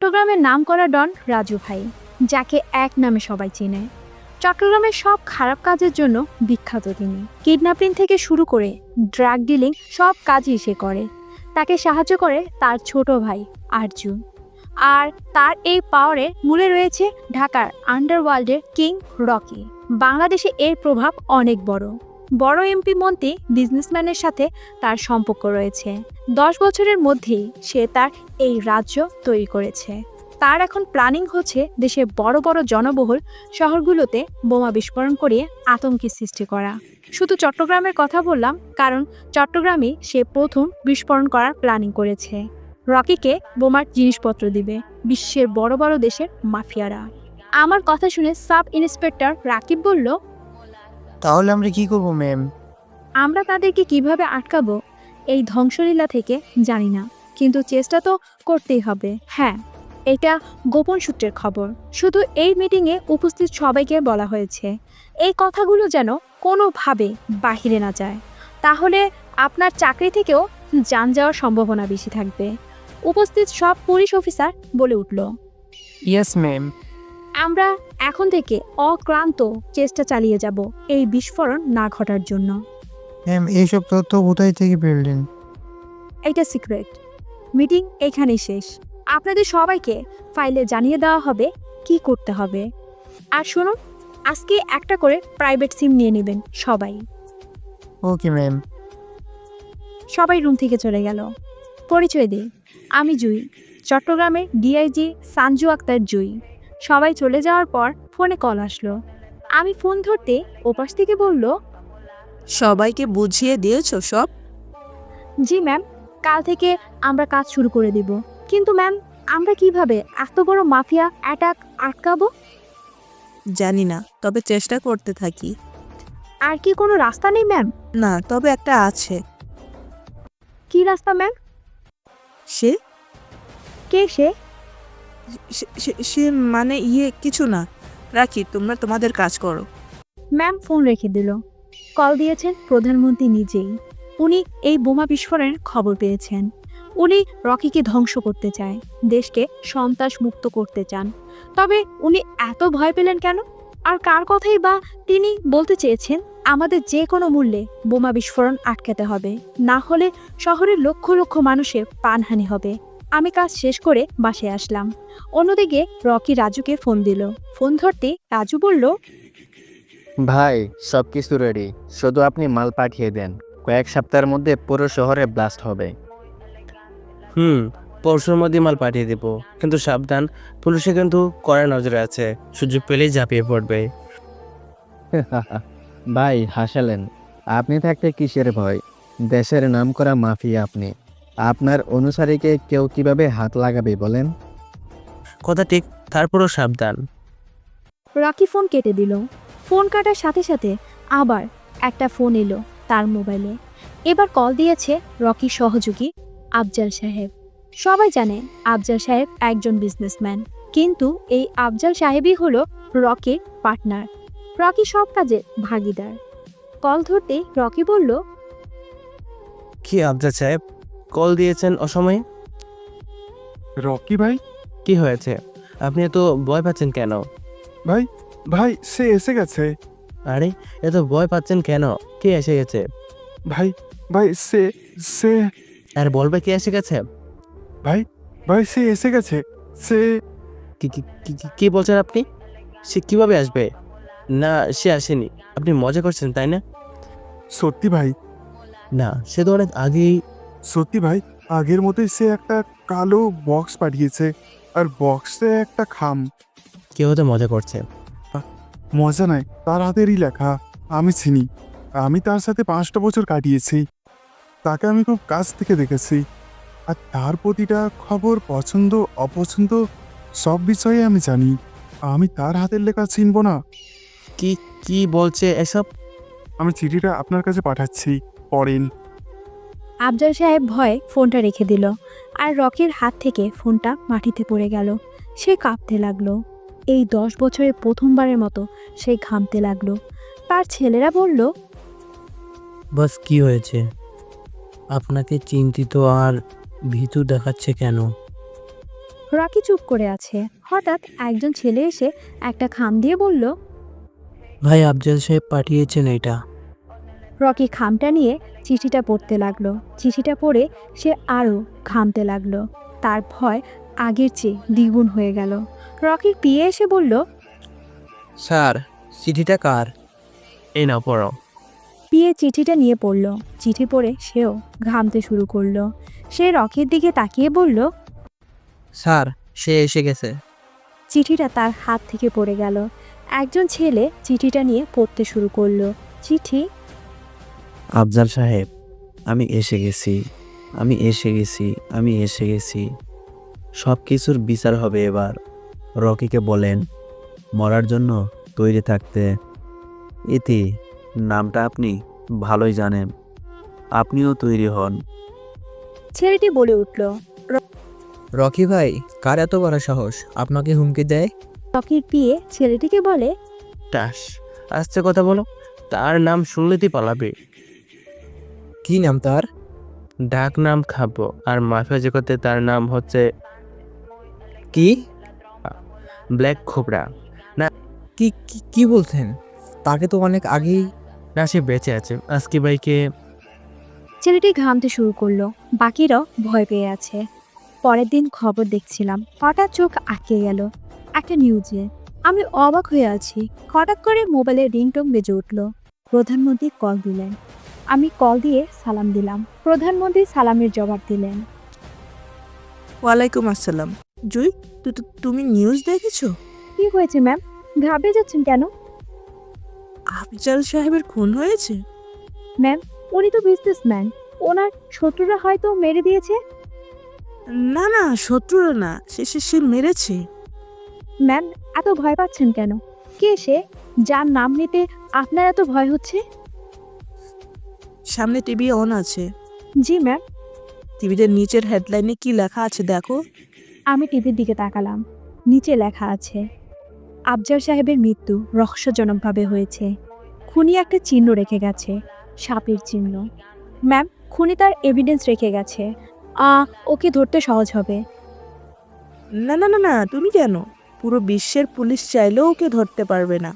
চট্টগ্রামের নামকরা ডন রাজু ভাই, যাকে এক নামে সবাই চেনে। চট্টগ্রামের সব খারাপ কাজের জন্য বিখ্যাত তিনি। কিডন্যাপিং থেকে শুরু করে ড্রাগ ডিলিং সব কাজই সে করে। তাকে সাহায্য করে তার ছোট ভাই আরজু। আর তার এই পাওয়ারে মূলে রয়েছে ঢাকার আন্ডারওয়ার্ল্ডের কিং রকি। বাংলাদেশে এর প্রভাব অনেক বড়। বড় এমপি মন্ত্রী বিজনেসম্যানের সাথে তার সম্পর্ক রয়েছে। 10 বছরের মধ্যেই সে তার এই রাজ্য তৈরি করেছে। তার এখন প্ল্যানিং হচ্ছে দেশের বড় বড় জনবহুল শহরগুলোতে বোমা বিস্ফোরণ করিয়ে আতঙ্কের সৃষ্টি করা। শুধু চট্টগ্রামের কথা বললাম কারণ চট্টগ্রামে সে প্রথম বিস্ফোরণ করার প্ল্যানিং করেছে। রকিকে বোমার জিনিসপত্র দিবে বিশ্বের বড় বড় দেশের মাফিয়ারা। আমার কথা শুনে সাব ইন্সপেক্টর রাকিব বলল, তাহলে আমরা কি করব ম্যাম? আমরা তাদেরকে কিভাবে আটকাবো এই ধ্বংসলীলা থেকে জানি না, কিন্তু চেষ্টা তো করতেই হবে। হ্যাঁ, এটা গোপন সূত্রের খবর। শুধু এই মিটিংয়ে উপস্থিত সবাইকে বলা হয়েছে এই কথাগুলো যেন কোনোভাবে বাহিরে না যায়, তাহলে আপনার চাকরি থেকেও যান যাওয়ার সম্ভাবনা বেশি থাকবে। উপস্থিত সব পুলিশ অফিসার বলে উঠল। Yes ma'am. আমরা এখন থেকে অক্লান্ত চেষ্টা চালিয়ে যাব এই বিস্ফোরণ না ঘটার জন্য। ম্যাম, এইসব তথ্য কোথায় থেকে পেলেন? এটা সিক্রেট। মিটিং এখানেই শেষ। আপনাদের সবাইকে ফাইলে জানিয়ে দেওয়া হবে কি করতে হবে। আর শুনুন, আজকে একটা করে প্রাইভেট সিম নিয়ে নেবেন সবাই। Okay ma'am. সবাই রুম থেকে চলে গেল। পরিচয় দিই, আমি জুই, চট্টগ্রামের ডিআইজি সানজু আক্তার জুই। সবাই চলে যাওয়ার পর ফোনে কল আসলো। আমি ফোন ধরতে ওপাশ থেকে বলল, সবাইকে বুঝিয়ে দিয়েছো সব? জি ম্যাম, কাল থেকে আমরা কাজ শুরু করে দেব। কিন্তু ম্যাম, আমরা কিভাবে এত বড় মাফিয়া অ্যাটাক আটকাবো? জানি না, তবে চেষ্টা করতে থাকি। আর কি কোনো রাস্তা নেই ম্যাম? না, তবে একটা আছে। কি রাস্তা ম্যাম? সে কে সে? সে মানে কিছু না। রাখি, তোমরা তোমাদের কাজ করো। ম্যাম ফোন রেখে দিল। কল দিয়েছেন প্রধানমন্ত্রী নিজেই। উনি এই বোমা বিস্ফোরণের খবর পেয়েছেন। উনি রকিকে ধ্বংস করতে চায়, দেশকে সন্ত্রাস মুক্ত করতে চান। তবে উনি এত ভয় পেলেন কেন? আর কার কথাই বা তিনি বলতে চেয়েছেন আমাদের যে কোনো মূল্যে বোমা বিস্ফোরণ আটকাতে হবে, না হলে শহরের লক্ষ লক্ষ মানুষের প্রাণহানি হবে। আমি কাজ শেষ করে বাসায় আসলাম। অন্যদিকে রকি রাজুকে ফোন দিল। ফোন ধরতে রাজু বলল, ভাই, সব কিছু রেডি, শুধু আপনি মাল পাঠিয়ে দেন। কয়েক সপ্তাহের মধ্যে পুরো শহরে ব্লাস্ট হবে। পরশুর মধ্যে মাল পাঠিয়ে দেবো, কিন্তু সাবধান, পুলিশে কিন্তু কড়া নজরে আছে, সুযোগ পেলেই ঝাঁপিয়ে পড়বে। ভাই হাসালেন, আপনি থাকতে কিসের ভয়? দেশের নামকরা মাফিয়া আপনি। আপনার অনুসারীকে কেউ কিভাবে হাত লাগাবে বলেন? কথা ঠিক, তারপরও সাবধান। রকি ফোন কেটে দিল। ফোন কাটার সাথে সাথে আবার একটা ফোন এলো তার মোবাইলে। এবার কল দিয়েছে রকির সহযোগী আফজাল সাহেব। সবাই জানে আফজাল সাহেব একজন বিজনেসম্যান, কিন্তু এই আফজাল সাহেবই হলো রকির পার্টনার, রকি সব কাজে ভাগিদার। কল ধরতে রকি বলল, কি আফজাল সাহেব, কল দিয়েছেন অসময়ে? রকি ভাই? কি হয়েছে? আপনি এত ভয় পাচ্ছেন কেন? ভাই ভাই সে এসে গেছে। আরে, এত ভয় পাচ্ছেন কেন? কে এসে গেছে? ভাই ভাই সে সে আর বলবে কে এসে গেছে? ভাই ভাই সে এসে গেছে। সে কি বলছেন আপনি? সে কিভাবে আসবে? না, সে আসেনি। আপনি মজা করছেন তাই না? সত্যি ভাই, না, সে তো অনেক আগেই। সত্যি ভাই, আগের মতোই সে একটা কালো বক্স পাঠিয়েছে, আর বক্সে একটা খাম। কেউ তো মজা করছে। মজা নয়, তার হাতেরই লেখা। আমি চিনি, আমি তার সাথে 5টা বছর কাটিয়েছি। তাকে আমি খুব কাছ থেকে দেখেছি, আর তার প্রতিটা খবর, পছন্দ অপছন্দ সব বিষয়ে আমি জানি। আমি তার হাতের লেখা চিনব না? কি কি বলছে এসব? আমি চিঠিটা আপনার কাছে পাঠাচ্ছি, পড়েন। আফজাল সাহেব ভয়ে ফোনটা রেখে দিল, আর রকির হাত থেকে ফোনটা মাটিতে পড়ে গেল। সে কাঁপতে লাগলো। এই 10 বছরে প্রথমবারের মতো সে ঘামতে লাগলো। তার ছেলেরা বলল, বাস, কি হয়েছে? আপনাকে চিন্তিত আর ভীতু দেখাচ্ছে কেন? রকি চুপ করে আছে। হঠাৎ একজন ছেলে এসে একটা খাম দিয়ে বলল, ভাই আফজাল সাহেব পাঠিয়েছেন এটা। রকি খামটা নিয়ে চিঠিটা পড়তে লাগলো। চিঠিটা পড়ে সে আরও ঘামতে লাগলো। তার ভয় আগের চেয়ে দ্বিগুণ হয়ে গেল। রকির পিয়ে এসে বলল, স্যার চিঠিটা কার? এই নাও পড়ো। পিয়ে চিঠিটা নিয়ে পড়ল। চিঠি পড়ে সেও ঘামতে শুরু করলো। সে রকির দিকে তাকিয়ে বলল, স্যার সে এসে গেছে। চিঠিটা তার হাত থেকে পড়ে গেল। একজন ছেলে চিঠিটা নিয়ে পড়তে শুরু করলো। চিঠি, আফজাল সাহেব, আমি এসে গেছি, আমি এসে গেছি, আমি এসে গেছি। সব কিছুর বিচার হবে এবার। রকিকে বলেন মরার জন্য তৈরি থাকতে। ইতি, নামটা আপনি ভালোই জানেন, আপনিও তৈরি হন। ছেলেটি বলে উঠল। রকি ভাই, কার এত বড় সাহস আপনাকে হুমকি দেয়? রকির পিয়ে ছেলেটিকে বলে, টাস, আস্তে কথা বলো। তার নাম শুনলেই পালাবে। কি নাম তার? ডাক নাম খাবো, আর মাফিয়া জগতে তার নাম হচ্ছে কি ব্ল্যাক কোবরা। কি কি- কি বলছেন? তাকে তো অনেক আগেই। না, সে বেঁচে আছে। আজকে ভাইকে ছেলেটি ঘামতে শুরু করলো। বাকিরাও ভয় পেয়ে আছে। পরের দিন খবর দেখছিলাম, হঠাৎ চোখ আটকে গেল একটা নিউজে। আমি অবাক হয়ে আছি। হঠাৎ করে মোবাইলের রিংটোন বেজে উঠল। প্রধানমন্ত্রী কল দিলেন। আমি কল দিয়ে সালাম দিলাম। প্রধানমন্ত্রী সালামের জবাব দিলেন। ওয়ালাইকুম আসসালাম। জুই, তুমি নিউজ দেখেছো? কি হয়েছে ম্যাম? ঘাবড়ে যাচ্ছেন কেন? আফজাল সাহেবের খুন হয়েছে? ম্যাম, উনি তো বিজনেসম্যান। ওনার শত্রুরা হয়তো মেরে দিয়েছে। না না, শত্রুরা না, সে মেরেছে। ম্যাম, এত ভয় পাচ্ছেন কেন? কে সে, যার নাম নিতে আপনার এত ভয় হচ্ছে? সামনে টিভি অন আছে। জি ম্যাম। টিভিতে নিচের হেডলাইনে কি লেখা আছে দেখো। আমি টিভির দিকে তাকালাম। নিচে লেখা আছে, আফজাল সাহেবের মৃত্যু রহস্যজনকভাবে হয়েছে। খুনি একটা চিহ্ন রেখে গেছে, সাপের চিহ্ন। ম্যাম, খুনি তার এভিডেন্স রেখে গেছে। ওকে ধরতে সহজ হবে। না না না না, তুমি কেন? পুরো বিশ্বের পুলিশ চাইলেও ওকে ধরতে পারবে না।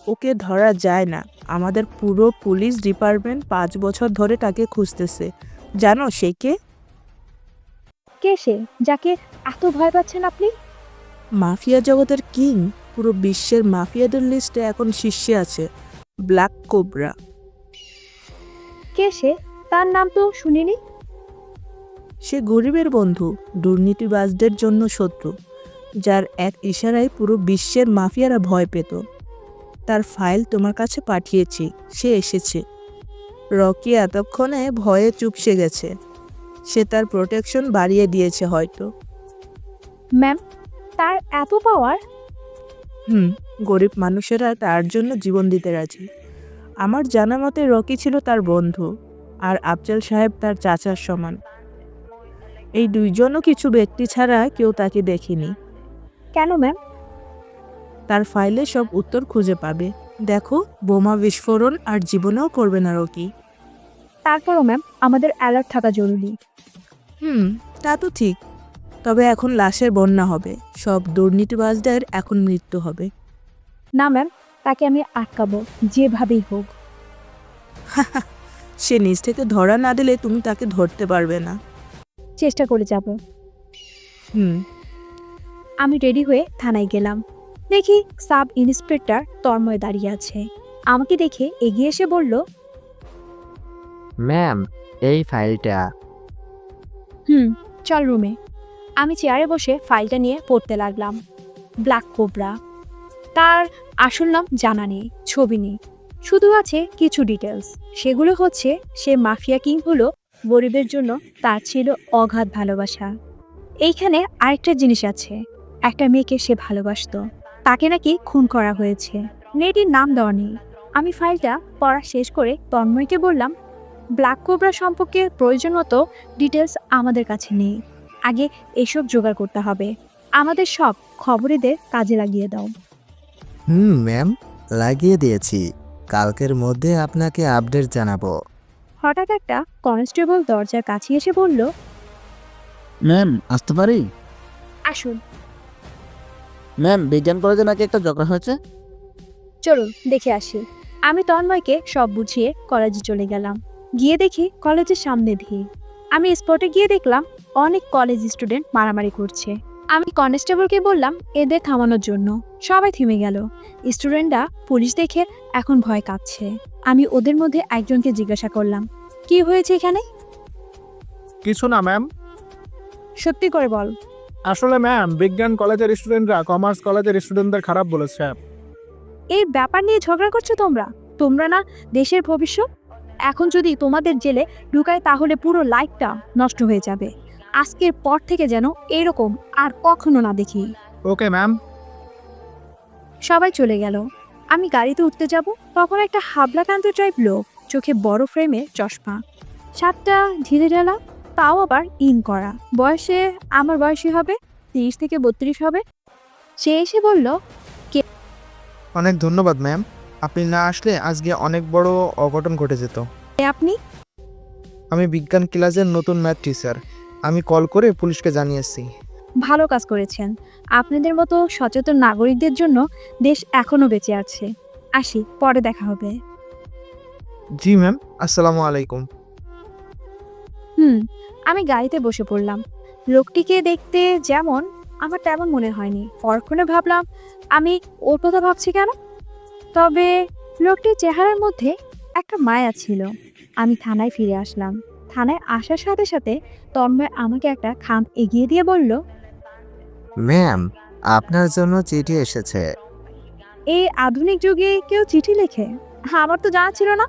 ওকে ধরা যায় না। আমাদের পুরো পুলিশ ডিপার্টমেন্ট 5 বছর ধরে তাকে খুঁজতেছে। জানো সে কে? কে সে, যাকে এত ভয় পাচ্ছেন আপনি? মাফিয়া জগতের কিং। পুরো বিশ্বের মাফিয়াদের লিস্টে এখন শীর্ষে আছে, ব্ল্যাক কোবরা। কে সে? তার নাম তো শুনিনি। সে গরিবের বন্ধু, দুর্নীতিবাজদের জন্য শত্রু, যার এক ইশারায় পুরো বিশ্বের মাফিয়ারা ভয় পেত। তার ফাইল তোমার কাছে পাঠিয়েছি, সে এসেছে। রকি এতক্ষণে ভয়ে চুপসে গেছে। সে তার প্রোটেকশন বাড়িয়ে দিয়েছে হয়তো। ম্যাম, তার এত পাওয়ার? গরিব মানুষেরা তার জন্য জীবন দিতে রাজি। আমার জানা মতে রকি ছিল তার বন্ধু, আর আফজাল সাহেব তার চাচার সমান। এই দুইজনও কিছু ব্যক্তি ছাড়া কেউ তাকে দেখেনি। কেন ম্যাম? তার ফাইলে সব উত্তর খুঁজে পাবে। দেখো, বোমা বিস্ফোরণ আর জীবনেও করবে না রকি। তারপরও ম্যাম, আমাদের অ্যালার্ট থাকা জরুরি। তা তো ঠিক। তবে এখন লাশের বন্যা হবে। সব দুর্নীতিবাজদের এখন মৃত্যু হবে। না ম্যাম, তাকে আমি আটকাবো যেভাবেই হোক। সে নিজ থেকে ধরা না দিলে তুমি তাকে ধরতে পারবে না। চেষ্টা করে যাব। আমি রেডি হয়ে থানায় গেলাম। দেখি সাব ইন্সপেক্টর তন্ময় দাঁড়িয়ে আছে। আমাকে দেখে এগিয়ে এসে বলল, ম্যাম, এই ফাইলটা। চল রুমে। আমি চেয়ারে বসে ফাইলটা নিয়ে পড়তে লাগলাম। Black cobra. তার আসল নাম জানা নেই, ছবি নেই, শুধু আছে কিছু ডিটেলস। সেগুলো হচ্ছে, সে মাফিয়া কিং হলো, গরিবের জন্য তার ছিল অগাধ ভালোবাসা। এইখানে আরেকটা জিনিস আছে, একটা মেয়েকে সে ভালোবাসতো, তাকে নাকি খুন করা হয়েছে। মেয়েটির নাম দেওয়া নেই। আমি ফাইলটা পড়া শেষ করে তন্ময়কে বললাম, ব্ল্যাক কোবরা সম্পর্কে প্রয়োজন মতো ডিটেলস আমাদের কাছে নেই। আগে এসব জোগাড় করতে হবে। আমাদের সব খবরেদের কাজে লাগিয়ে দাও। ম্যাম, লাগিয়ে দিয়েছি। কালকের মধ্যে আপনাকে আপডেট জানাবো। হঠাৎ একটা কনস্টেবল দরজার কাছে এসে বলল, ম্যাম, আসতে পারি? আসুন, ম্যাম বিজ্ঞান কলেজে নাকি একটা ঝগড়া হয়েছে। চলুন দেখে আসি। আমি তন্ময়কে সব বুঝিয়ে কলেজে চলে গেলাম। গিয়ে দেখি কলেজের সামনে ভিড়। আমি স্পটে গিয়ে দেখলাম অনেক কলেজ স্টুডেন্ট মারামারি করছে। আমি কনস্টেবলকে বললাম এদের থামানোর জন্য। সবাই থেমে গেল। স্টুডেন্টরা পুলিশ দেখে এখন ভয় কাঁপছে। আমি ওদের মধ্যে একজনকে জিজ্ঞাসা করলাম, কি হয়েছে এখানে? কিছু না ম্যাম। সত্যি করে বল। আসলে ম্যাম বিজ্ঞান কলেজের স্টুডেন্টরা কমার্স কলেজের স্টুডেন্টদের খারাপ বলেছে। এই ব্যাপার নিয়ে ঝগড়া করছো তোমরা? তোমরা না দেশের ভবিষ্যৎ? এখন যদি তোমাদের জেলে ঢুকায় তাহলে পুরো লাইফটা নষ্ট হয়ে যাবে। আজকের পর থেকে যেন এরকম আর কখনো না দেখি। Okay ma'am. সবাই চলে গেল। আমি গাড়িতে উঠতে যাব, তখন একটা হাবলাকান্ত টাইপ লোক, চোখে বড় ফ্রেমে চশমা, শার্টটা ঢিলে ঢালা, তাও আবার ইন করা, বয়সে আমার বয়সী হবে, 30 থেকে 32 হবে। সে এসে বলল, অনেক ধন্যবাদ ম্যাম, আপনি না আসলে আজকে অনেক বড় অঘটন ঘটে যেত। "এ আপনি?" আমি বিজ্ঞান ক্লাসের নতুন ম্যাথ টিচার। আমি কল করে পুলিশকে জানিয়েছি। ভালো কাজ করেছেন। আপনাদের মতো সচেতন নাগরিকদের জন্য দেশ এখনো বেঁচে আছে। আসি, পরে দেখা হবে। জি ম্যাম, আসসালামু আলাইকুম। আমি গাড়িতে বসে পড়লাম। লোকটিকে দেখতে যেমন আমার তেমন মনে হয়নি। পরক্ষণে ভাবলাম, আমি ওর কথা ভাবছি কেন? তবে লোকটির চেহারার মধ্যে একটা মায়া ছিল। আমি থানায় ফিরে আসলাম। থানায় আসার সাথে সাথে তন্ময় আমাকে একটা খাম এগিয়ে দিয়ে বলল, ম্যাম, আপনার জন্য চিঠি এসেছে। এই আধুনিক যুগে কেউ চিঠি লেখে? আমার তো জানা ছিল না।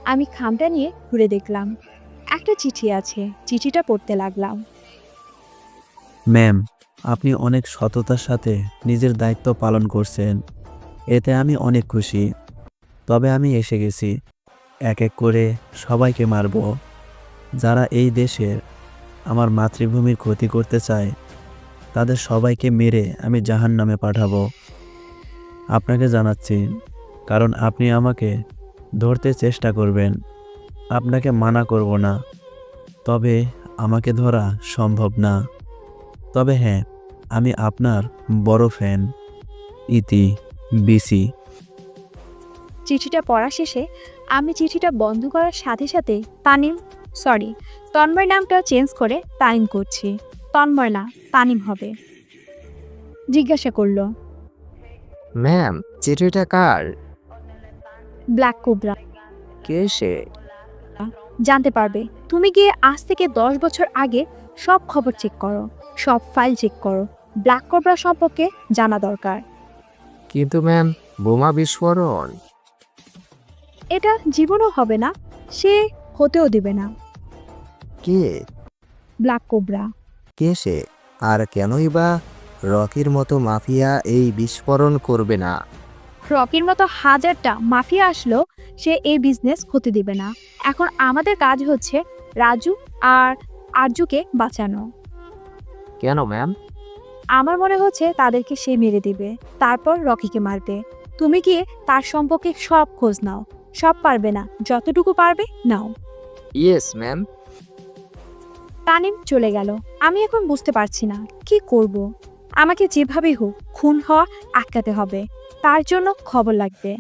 আমি খামটা নিয়ে ঘুরে দেখলাম একটা চিঠি আছে। চিঠিটা পড়তে লাগলাম। ম্যাম, আপনি অনেক সততার সাথে নিজের দায়িত্ব পালন করছেন, এতে আমি অনেক খুশি। তবে আমি এসে গেছি। এক এক করে সবাইকে মারব। যারা এই দেশের, আমার মাতৃভূমির ক্ষতি করতে চায়, তাদের সবাইকে মেরে আমি জাহান্নামে পাঠাবো। আপনাকে জানাচ্ছি, কারণ আপনি আমাকে ধরতে চেষ্টা করবেন। আপনাকে মানা করব না, তবে আমাকে ধরা সম্ভব না। তবে হ্যাঁ, আমি আপনার বড় ফ্যান। ইতি, বিসি। চিঠিটা পড়া শেষে আমি চিঠিটা বন্ধ করার সাথে সাথে তন্ময় নামটা চেঞ্জ করে তানিম করছি। তন্ময় না, তানিম হবে। জিজ্ঞাসা করলো, ম্যাম, চিঠিটা কার? Black cobra. কে সে? জানতে পারবে। তুমি গিয়ে আজ থেকে 10 বছর আগে সব খবর চেক করো, সব ফাইল চেক করো। ব্ল্যাক কোবরা সম্পর্কে জানা দরকার। কিন্তু ম্যাম, বোমা বিস্ফোরণ। এটা জীবনও হবে না, সে হতেও দিবে না। কে? Black cobra. কে সে? আর কেনই বা রকির মতো মাফিয়া এই বিস্ফোরণ করবে না? রকির মতো হাজারটা মাফিয়া আসলো, সে এই বিজনেস হতে দিবে না। এখন আমাদের কাজ হচ্ছে রাজু আর আরজুকে বাঁচানো। কেন ম্যাম? আমার মনে হচ্ছে তাদেরকে সে মেরে দিবে, তারপর রকিকে মারবে। তুমি গিয়ে তার সম্পর্কে সব খোঁজ নাও। সব পারবে না, যতটুকু পারবে নাও। Yes ma'am. তানিম চলে গেল। আমি এখন বুঝতে পারছি না কি করব। আমাকে যেভাবেই হোক খুন হওয়া আটকাতে হবে। তার জন্য খবর লাগবে।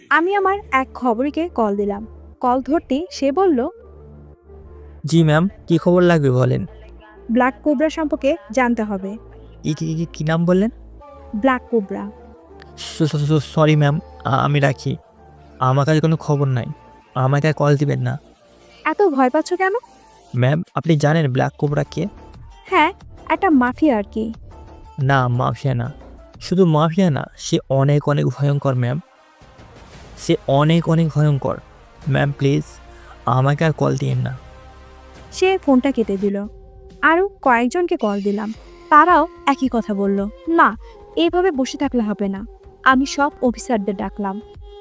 আমি আমার এক খবরকে কল দিলাম। কল ধরতেই সে বলল, জি ম্যাম, কি খবর লাগবে বলেন। ব্ল্যাক কোবরা সম্পর্কে জানতে হবে। কি নাম বললেন? Black cobra. সরি ম্যাম, আমি রাখি। আমার কাছে কোনো খবর নাই, আমাকে আর কল দিবেন না। এত ভয় পাচ্ছ কেন? ম্যাম, আপনি জানেন ব্ল্যাক কোবরা কে? হ্যাঁ, একটা মাফিয়া আর কি। না, মাফিয়া না। শুধু মাফিয়া না, সে অনেক অনেক ভয়ঙ্কর ম্যাম। সে অনেক অনেক ভয়ঙ্কর। ম্যাম প্লিজ আমাকে আর কল দিয়েন না। সে ফোনটা কেটে দিল। আরও কয়েকজনকে কল দিলাম, তারাও একই কথা বলল। না, এইভাবে বসে থাকলে হবে না। আমি সব অফিসারদের ডাকলাম।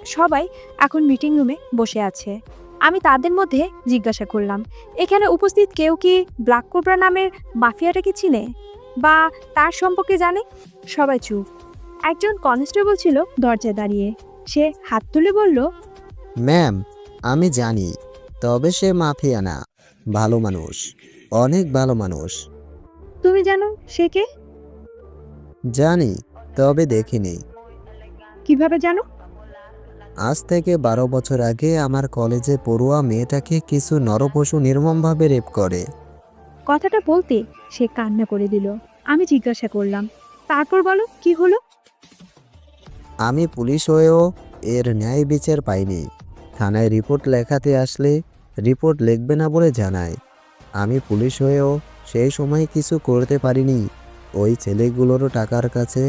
সবাই এখন মিটিং রুমে বসে আছে। আমি তাদের মধ্যে জিজ্ঞাসা করলাম, এখানে উপস্থিত কেউ কি ব্ল্যাক কোবরা নামের মাফিয়াটাকে চিনে বা তার সম্পর্কে জানে? সবাই চুপ। একজন কনস্টেবল ছিল দরজায় দাঁড়িয়ে। সে হাত তুলে বলল, ম্যাম, আমি জানি, তবে সে মাফিয়া না, ভালো মানুষ, অনেক ভালো মানুষ। তুমি জানো সে কে? জানি, তবে দেখিনি। কিভাবে জানো? আজ থেকে 12 বছর আগে আমার কলেজে পড়ুয়া মেয়েটাকে কিছু নরপশু নির্মমভাবে রেপ করে। কথাটা বলতে সে কান্না করে দিল। আমি জিজ্ঞাসা করলাম, তারপর বলো কি হলো? আমি পুলিশ হয়েও এর ন্যায় বিচার পাইনি। থানায় রিপোর্ট লেখাতে আসলে রিপোর্ট লিখবে না বলে জানায়। আমি পুলিশ হয়েও সেই সময় কিছু করতে পারিনি। ওই ছেলেগুলোর টাকার কাছে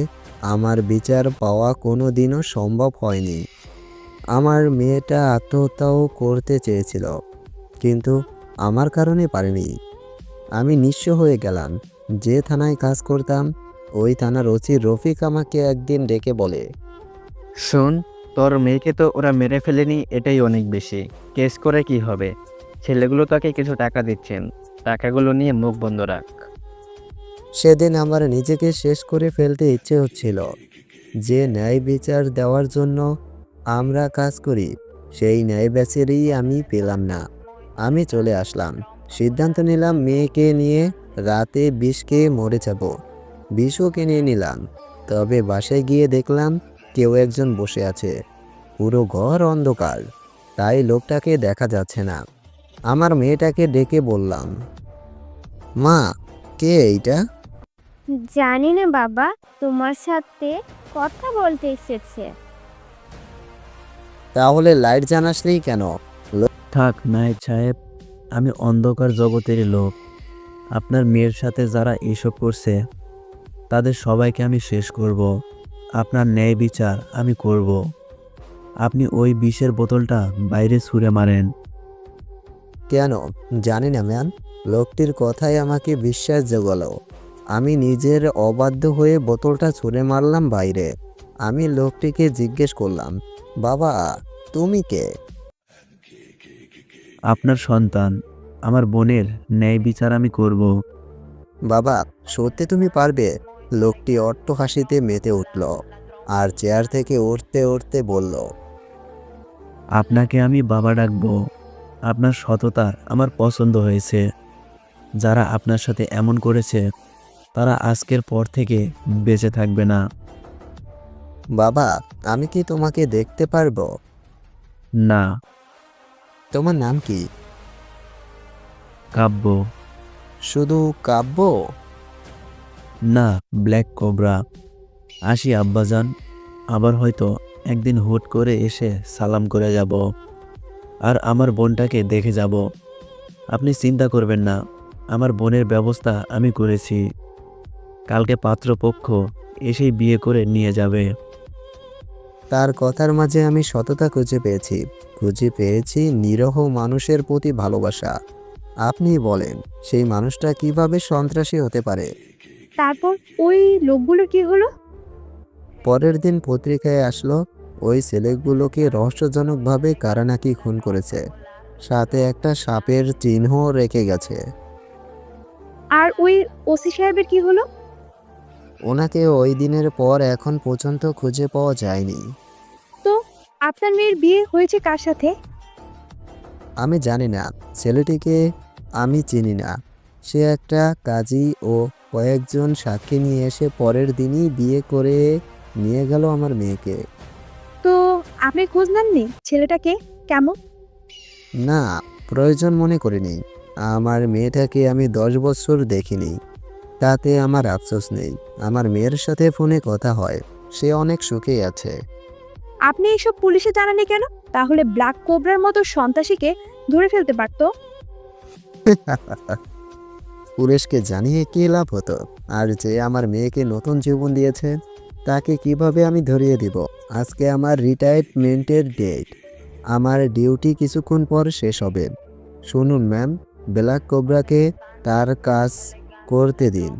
আমার বিচার পাওয়া কোনো দিনও সম্ভব হয়নি। আমার মেয়েটা আত্মহত্যাও করতে চেয়েছিল, কিন্তু আমার কারণে পারিনি। আমি নিঃস্ব হয়ে গেলাম। যে থানায় কাজ করতাম ওই থানার ওসি রফিক আমাকে একদিন ডেকে বলে, শোন, তোর মেয়েকে তো ওরা মেরে ফেলেনি, এটাই অনেক বেশি। কেস করে কি হবে? ছেলেগুলো তাকে কিছু টাকা দিচ্ছেন, টাকাগুলো নিয়ে মুখ বন্ধ রাখ। সেদিন আমার নিজেকে শেষ করে ফেলতে ইচ্ছে হচ্ছিল। যে ন্যায় বিচার দেওয়ার জন্য আমরা কাজ করি সেই ন্যায় বিচারই আমি পেলাম না। আমি চলে আসলাম। সিদ্ধান্ত নিলাম মেয়েকে নিয়ে রাতে বিষ খেয়ে মরে যাব। বিষও কিনে নিলাম। তবে বাসায় গিয়ে দেখলাম কেউ একজন বসে আছে। পুরো ঘর অন্ধকার, তাই লোকটাকে দেখা যাচ্ছে না। আমার মেয়েটাকে ডেকে বললাম, মা, কে এইটা? জানি না বাবা, তোমার সাথে কথা বলতে এসেছে। তাহলে লাইট জানাসনি কেন? থাক নায়েব সাহেব, আমি অন্ধকার জগতের লোক। আপনার মেয়ের সাথে যারা এসব করছে তাদের সবাইকে আমি শেষ করব। আপনার ন্যায় বিচার আমি করব। আপনি ওই বিষের বোতলটা বাইরে ছুঁড়ে মারেন। কেন জানি না ম্যাম, লোকটির কথাই আমাকে বিশ্বাস জোগালো। আমি নিজের অবাধ্য হয়ে বোতলটা ছুঁড়ে মারলাম বাইরে। আমি লোকটিকে জিজ্ঞেস করলাম, বাবা তুমি কে? আপনার সন্তান, আমার বোনের ন্যায় বিচার আমি করব। বাবা সত্যি তুমি পারবে? লোকটি অট্ট হাসিতে মেতে উঠল আর চেয়ার থেকে উঠতে উঠতে বলল, আপনাকে আমি বাবা ডাকবো। আপনার সততা আমার পছন্দ হয়েছে। যারা আপনার সাথে এমন করেছে তারা আজকের পর থেকে বেঁচে থাকবে না। বাবা আমি কি তোমাকে দেখতে পারবো? না। তোমার নাম কি? কাব্য। শুধু কাব্য? না, ব্ল্যাক কোবরা। আসি আব্বাজান, আবার হয়তো একদিন হুট করে এসে সালাম করে যাব আর আমার বোনটাকে দেখে যাব। আপনি চিন্তা করবেন না, আমার বোনের ব্যবস্থা আমি করেছি। কালকে পাত্রপক্ষ এসেই বিয়ে করে নিয়ে যাবে। তার কথার মাঝে আমি সততা খুঁজে পেয়েছি নিরহ মানুষের প্রতি ভালোবাসা। আপনি বলেন সেই মানুষটা কিভাবে সন্ত্রাসী হতে পারে? তারপর ওই লোকগুলোর কি হলো? পরের দিন পত্রিকায় আসলো ওই ছেলেগুলোকে রহস্যজনকভাবে কারা নাকি খুন করেছে, সাথে একটা সাপের চিহ্ন রেখে গেছে। আর ওই ওসি সাহেবের কি হলো? ওনাকে ওই দিনের পর এখন পর্যন্ত খুঁজে পাওয়া যায়নি। তো আপনার মেয়ের বিয়ে হয়েছে কার সাথে? আমি জানি না, ছেলেটিকে আমি চিনি না। সে একটা কাজী ও কয়েকজন সাক্ষী নিয়ে এসে পরের দিনই বিয়ে করে নিয়ে গেল আমার মেয়েকে। তো আপনি খোঁজ নেননি ছেলেটাকে কেমন? না, প্রয়োজন মনে করিনি। আমার মেয়েটাকে আমি 10 বছর দেখিনি, তাতে আমার আফসোস নেই। আমার মেয়ের সাথে ফোনে কথা হয়, সে অনেক সুখেই আছে। আপনি এসব পুলিশে জানাননি কেন? তাহলে ব্ল্যাক কোবরার মতো সন্ত্রাসীকে ধরে ফেলতে পারতো। পুলিশকে জানিয়ে কী লাভ হতো? আর যে আমার মেয়েকে নতুন জীবন দিয়েছে তাকে কিভাবে আমি ধরিয়ে দিব? আজকে আমার রিটায়ারমেন্টের ডেট। আমার ডিউটি কিছুক্ষণ পর শেষ হবে। শুনুন ম্যাম, ব্ল্যাক কোবরাকে তার কাজ করতে দিন।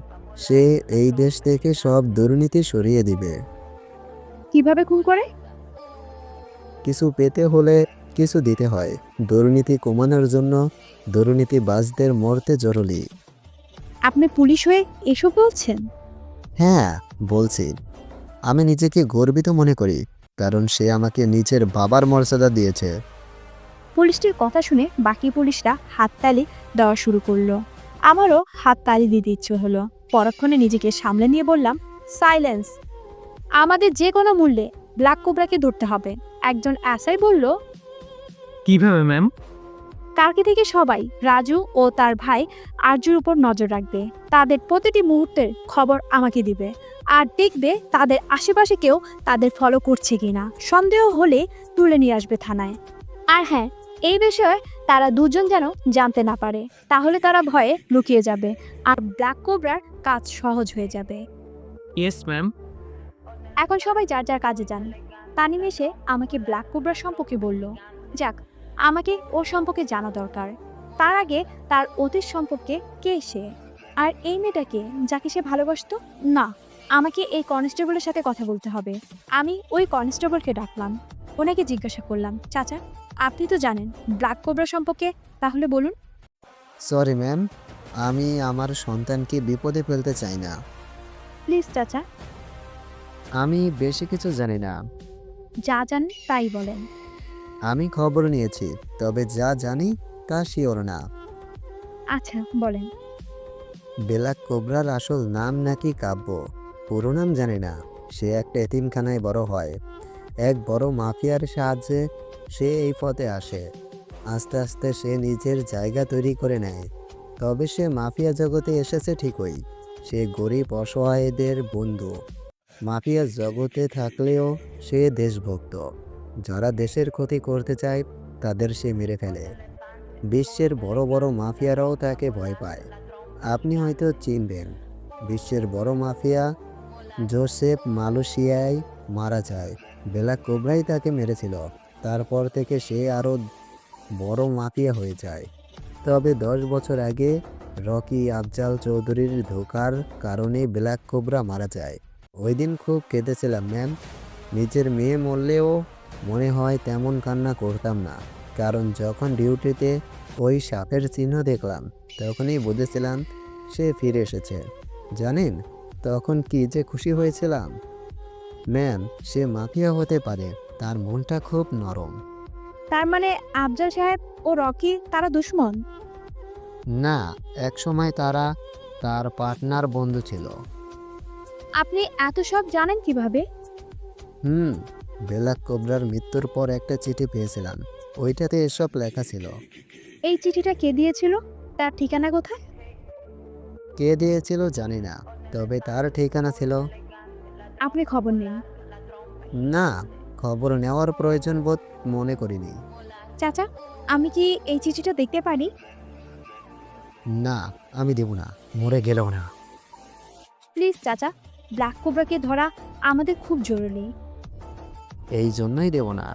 সে এই দেশ থেকে সব দুর্নীতি সরিয়ে দিবে। কিভাবে খুন করে? কিছু পেতে হলে কিছু দিতে হয়। দুর্নীতি কমানোর জন্য দুর্নীতিবাজদের মরতে জরুরি। আপনি পুলিশ হয়ে এসব বলছেন? হ্যাঁ বলছি। আমি নিজেকে গর্বিত মনে করি, কারণ সে আমাকে নিজের বাবার মর্যাদা দিয়েছে। পুলিশটির কথা শুনে বাকি পুলিশরা হাততালি দেওয়া শুরু করলো। আমারও হাততালি দিতে ইচ্ছে হলো। পরক্ষণে নিজেকে সামলে নিয়ে বললাম, সাইলেন্স। আমাদের যে কোনো মূল্যে ব্ল্যাক কোবরাকে ধরতে হবে। একজন এসআই বলল, কিভাবে ম্যাম? কালকে থেকে সবাই রাজু ও তার ভাই আরজুর উপর নজর রাখবে। তাদের প্রতিটি মুহূর্তের খবর আমাকে দিবে, আর দেখবে তাদের আশেপাশে কেউ তাদের ফলো করছে কিনা। সন্দেহ হলে তুলে নিয়ে আসবে থানায়। আর হ্যাঁ, এই বিষয়ে তারা দুজন যেন জানতে না পারে, তাহলে তারা ভয়ে লুকিয়ে যাবে আর ব্ল্যাক কোবরার কাজ সহজ হয়ে যাবে। Yes ma'am. এখন সবাই যার যার কাজে যান। তানিম এসে আমাকে ব্ল্যাক কোবরা সম্পর্কে বলল। যাক, আমাকে ওর সম্পর্কে জানা দরকার। তার আগে তার অতীত সম্পর্কে, কে সে, আর এই মেয়েটাকে যাকে সে ভালোবাসতো। না, আমাকে এই কনস্টেবলের সাথে কথা বলতে হবে। আমি ওই কনস্টেবলকে ডাকলাম, ওনাকে জিজ্ঞাসা করলাম, চাচা আপনি তো জানেন ব্ল্যাক কোবরা সম্পর্কে, তাহলে বলুন। সরি ম্যাম, আমি আমার সন্তানকে বিপদে ফেলতে চাই না। প্লিজ চাচা, আমি বেশি কিছু জানি না। যা জানেন তাই বলেন। আমি খবর নিয়েছি, তবে যা জানি তা শিওর না। আচ্ছা বলেন। ব্ল্যাক কোবরার আসল নাম নাকি কাব্য, পুরো নাম জানি না। সে একটা এতিমখানায় বড় হয়। এক বড় মাফিয়ার সাহায্যে সে এই পথে আসে। আস্তে আস্তে সে নিজের জায়গা তৈরি করে নেয়। তবে সে মাফিয়া জগতে এসেছে ঠিকই, সে গরিব অসহায়দের বন্ধু। মাফিয়া জগতে থাকলেও সে দেশভক্ত। যারা দেশের ক্ষতি করতে চায় তাদের সে মেরে ফেলে। বিশ্বের বড় বড় মাফিয়ারাও তাকে ভয় পায়। আপনি হয়তো চিনবেন, বিশ্বের বড় মাফিয়া জোসেফ মালয়েশিয়ায় মারা যায়। ব্ল্যাক কোবরাই তাকে মেরেছিল। তারপর থেকে সে আরও বড় মাফিয়া হয়ে যায়। তবে 10 বছর আগে রকি আফজাল চৌধুরীর ধোঁকার কারণে ব্ল্যাক কোবরা মারা যায়। ওই দিন খুব কেঁদেছিলাম ম্যাম। নিজের মেয়ে মরলেও মনে হয় তেমন কান্না করতাম না, কারণ যখন ডিউটিতে ওই সাপের চিহ্ন দেখলাম তখনই বুঝেছিলাম সে ফিরে এসেছে। জানেন তখন কি যে খুশি হয়েছিলাম। ম্যাম, সে মাফিয়া হতে পারে, তার মনটা খুব নরম। তার মানে আফজাল সাহেব ও রকি তারা দুশ্মন? না, একসময় তারা তার পার্টনার বন্ধু ছিল। আপনি এত সব জানেন কিভাবে? ব্ল্যাক কোবরার মৃত্যুর পর একটা চিঠি পেয়েছিলাম, ওইটাতে এসব লেখা ছিল। এই চিঠিটা কে দিয়েছিল? তার ঠিকানা কোথায়? কে দিয়েছিল জানি না, তবে তার ঠিকানা ছিল। আপনি খবর নিন। না, খবর নেওয়ার প্রয়োজন বোধ মনে করিনি। চাচা, আমি কি এই চিঠিটা দেখতে পারি? না, আমি দেব না, মরে গেলেও না। প্লিজ চাচা, ব্ল্যাক কোবরাকে ধরা আমাদের খুব জরুরি। এই জন্যই দেব না।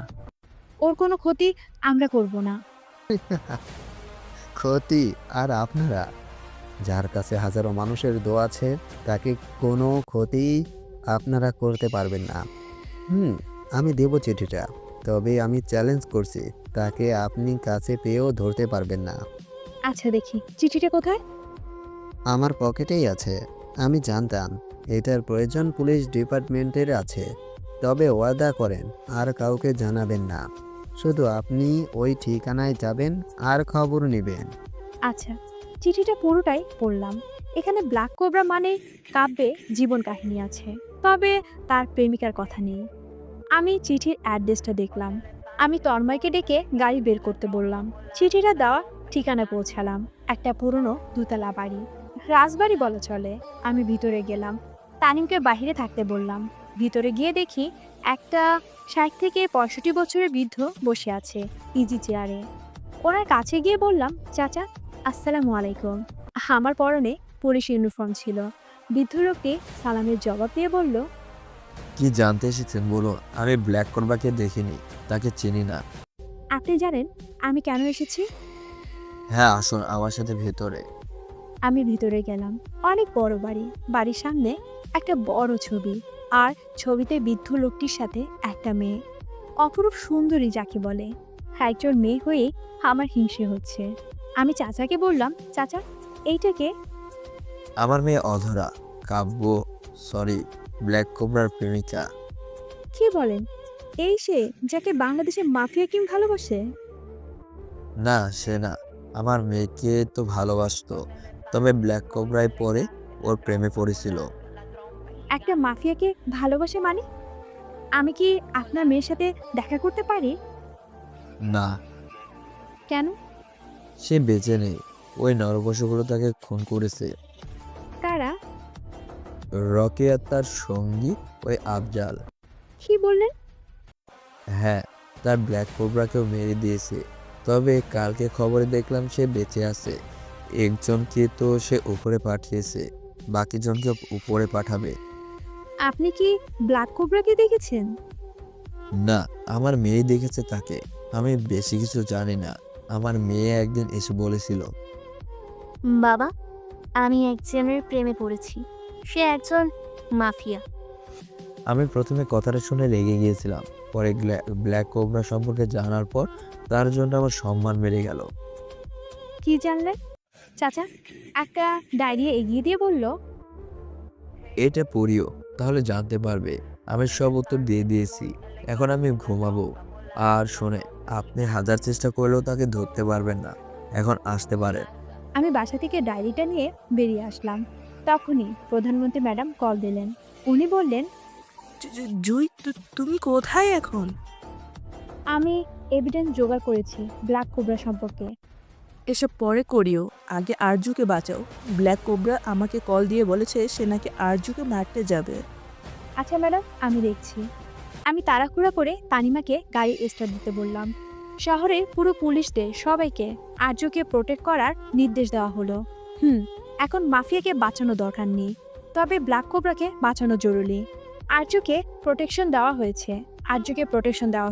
ওর কোনো ক্ষতি আমরা করব না। ক্ষতি আর আপনারা? যার কাছে হাজারো মানুষের দোয়া আছে তাকে কোনো ক্ষতি আপনারা করতে পারবেন না। আমি দেব চিঠিটা, তবে আমি চ্যালেঞ্জ করছি তাকে আপনি কাছে পেয়েও ধরতে পারবেন না। আচ্ছা দেখি চিঠিটা কোথায়। আমার পকেটেই আছে। আমি জানতাম এটার প্রয়োজন পুলিশ ডিপার্টমেন্টের আছে, তবে ওয়াদা করেন আর কাউকে জানাবেন না। শুধু আপনি ওই ঠিকানায় যাবেন আর খবর নেবেন। আচ্ছা, চিঠিটা পুরোটাই পড়লাম। এখানে ব্ল্যাক কোবরা মানে কাব্যে জীবন কাহিনী আছে, তবে তার প্রেমিকার কথা নেই। আমি চিঠির অ্যাড্রেসটা দেখলাম। আমি তন্ময়কে ডেকে গাড়ি বের করতে বললাম। চিঠিটা দেওয়া ঠিকানা পৌঁছালাম। একটা পুরনো দুতলা বাড়ি, রাজবাড়ি বলা চলে। আমি ভিতরে গেলাম, তানিমকে বাইরে থাকতে বললাম। ভিতরে গিয়ে দেখি একটা 60 থেকে 65 বছরের বৃদ্ধ বসে আছে ইজি চেয়ারে। ওনার কাছে গিয়ে বললাম, চাচা আসসালামু আলাইকুম। আমার পরনে পুলিশ ইউনিফর্ম ছিল। বৃদ্ধ লোকটি সালামের জবাব দিয়ে বলল, কি জানতে এসেছেন বলো। আমি ব্ল্যাক কোবরাকে দেখিনি, তাকে চিনি না। আপনি জানেন আমি কেন এসেছি? হ্যাঁ, আসুন আমার সাথে ভেতরে। আমি ভিতরে গেলাম। অনেক বড় বাড়ি, বাড়ির সামনে একটা বড় ছবি, আর ছবিতে বৃদ্ধ লোকটির সাথে একটা মেয়ে, অপরূপ সুন্দরী যাকে বলে। একজন মেয়ে হয়ে আমার হিংসে হচ্ছে। আমি চাচাকে বললাম, চাচা এইটাকে। আমার মেয়ে অধরা, কাব্য, সরি, ব্ল্যাক কোবরার প্রেমিকা। কি বলেন? এই সে যাকে বাংলাদেশে মাফিয়া কিং ভালোবাসে? না, সে না। আমার মেয়েকে তো ভালোবাসতো, তবে ব্ল্যাক কোবরায় পরে ওর প্রেমে পড়েছিল। একটা মাফিয়াকে ভালোবাসে মানে? আমি কি আপনার মেয়ের সাথে দেখা করতে পারি? না, কেন? সে বেঁচে নেই। ওই নরপশুগুলো তাকে খুন করেছে। কারা? রকি আর তার সঙ্গী ওই আফজাল। কি বললেন? হ্যাঁ, তার ব্ল্যাক কোবরাকেও মেরে দিয়েছে। তবে কালকে খবরে দেখলাম সে বেঁচে আছে। একজনকে তো সে উপরে পাঠিয়েছে, বাকি জনকে উপরে পাঠাবে। আপনি কি ব্ল্যাক কোবরাকে দেখেছেন? না, আমার মেয়ে দেখেছে তাকে। আমি বেশি কিছু জানি না। আমার মেয়ে একদিন এসে বলেছিল। বাবা, আমি একজনের প্রেমে পড়েছি। সে একজন মাফিয়া। আমি প্রথমে কথাটা শুনে রেগে গিয়েছিলাম। পরে ব্ল্যাক কোবরা সম্পর্কে জানার পর তার জন্য আমার সম্মান বেড়ে গেল। কি জানলেন? চাচা একটা ডায়েরি এগিয়ে দিয়ে বলল, এটা পড়িও, তাহলে জানতে পারবে। আমি সব উত্তর দিয়ে দিয়েছি। এখন আমি ঘুমাবো। আর শোনে, আপনি হাজার চেষ্টা করলেও তাকে ধরতে পারবেন না। এখন আসতে পারেন। আমি বাসা থেকে ডায়েরিটা নিয়ে বেরিয়ে আসলাম। তখনই প্রধানমন্ত্রী ম্যাডাম কল দিলেন। উনি বললেন, জুই, তুমি কোথায় এখন? আমি এভিডেন্স জোগাড় করেছি ব্ল্যাক কোবরা সম্পর্কে। এসব পরে করিও, আগে আরজুকে বাঁচাও। ব্ল্যাক কোবরা আমাকে কল দিয়ে বলেছে সে নাকি আরজুকে মারতে যাবে। আচ্ছা ম্যাডাম, আমি দেখছি। আমি তাড়াহুড়া করে তানিমাকে গাড়ি স্টার্ট দিতে বললাম। শহরে পুরো পুলিশদের সবাইকে আর্যকে প্রোটেক্ট করার নির্দেশ দেওয়া হলো। এখন মাফিয়াকে বাঁচানো দরকার নেই, তবে ব্ল্যাক কোবরাকে বাঁচানো জরুরি। আর্যকে প্রোটেকশন দেওয়া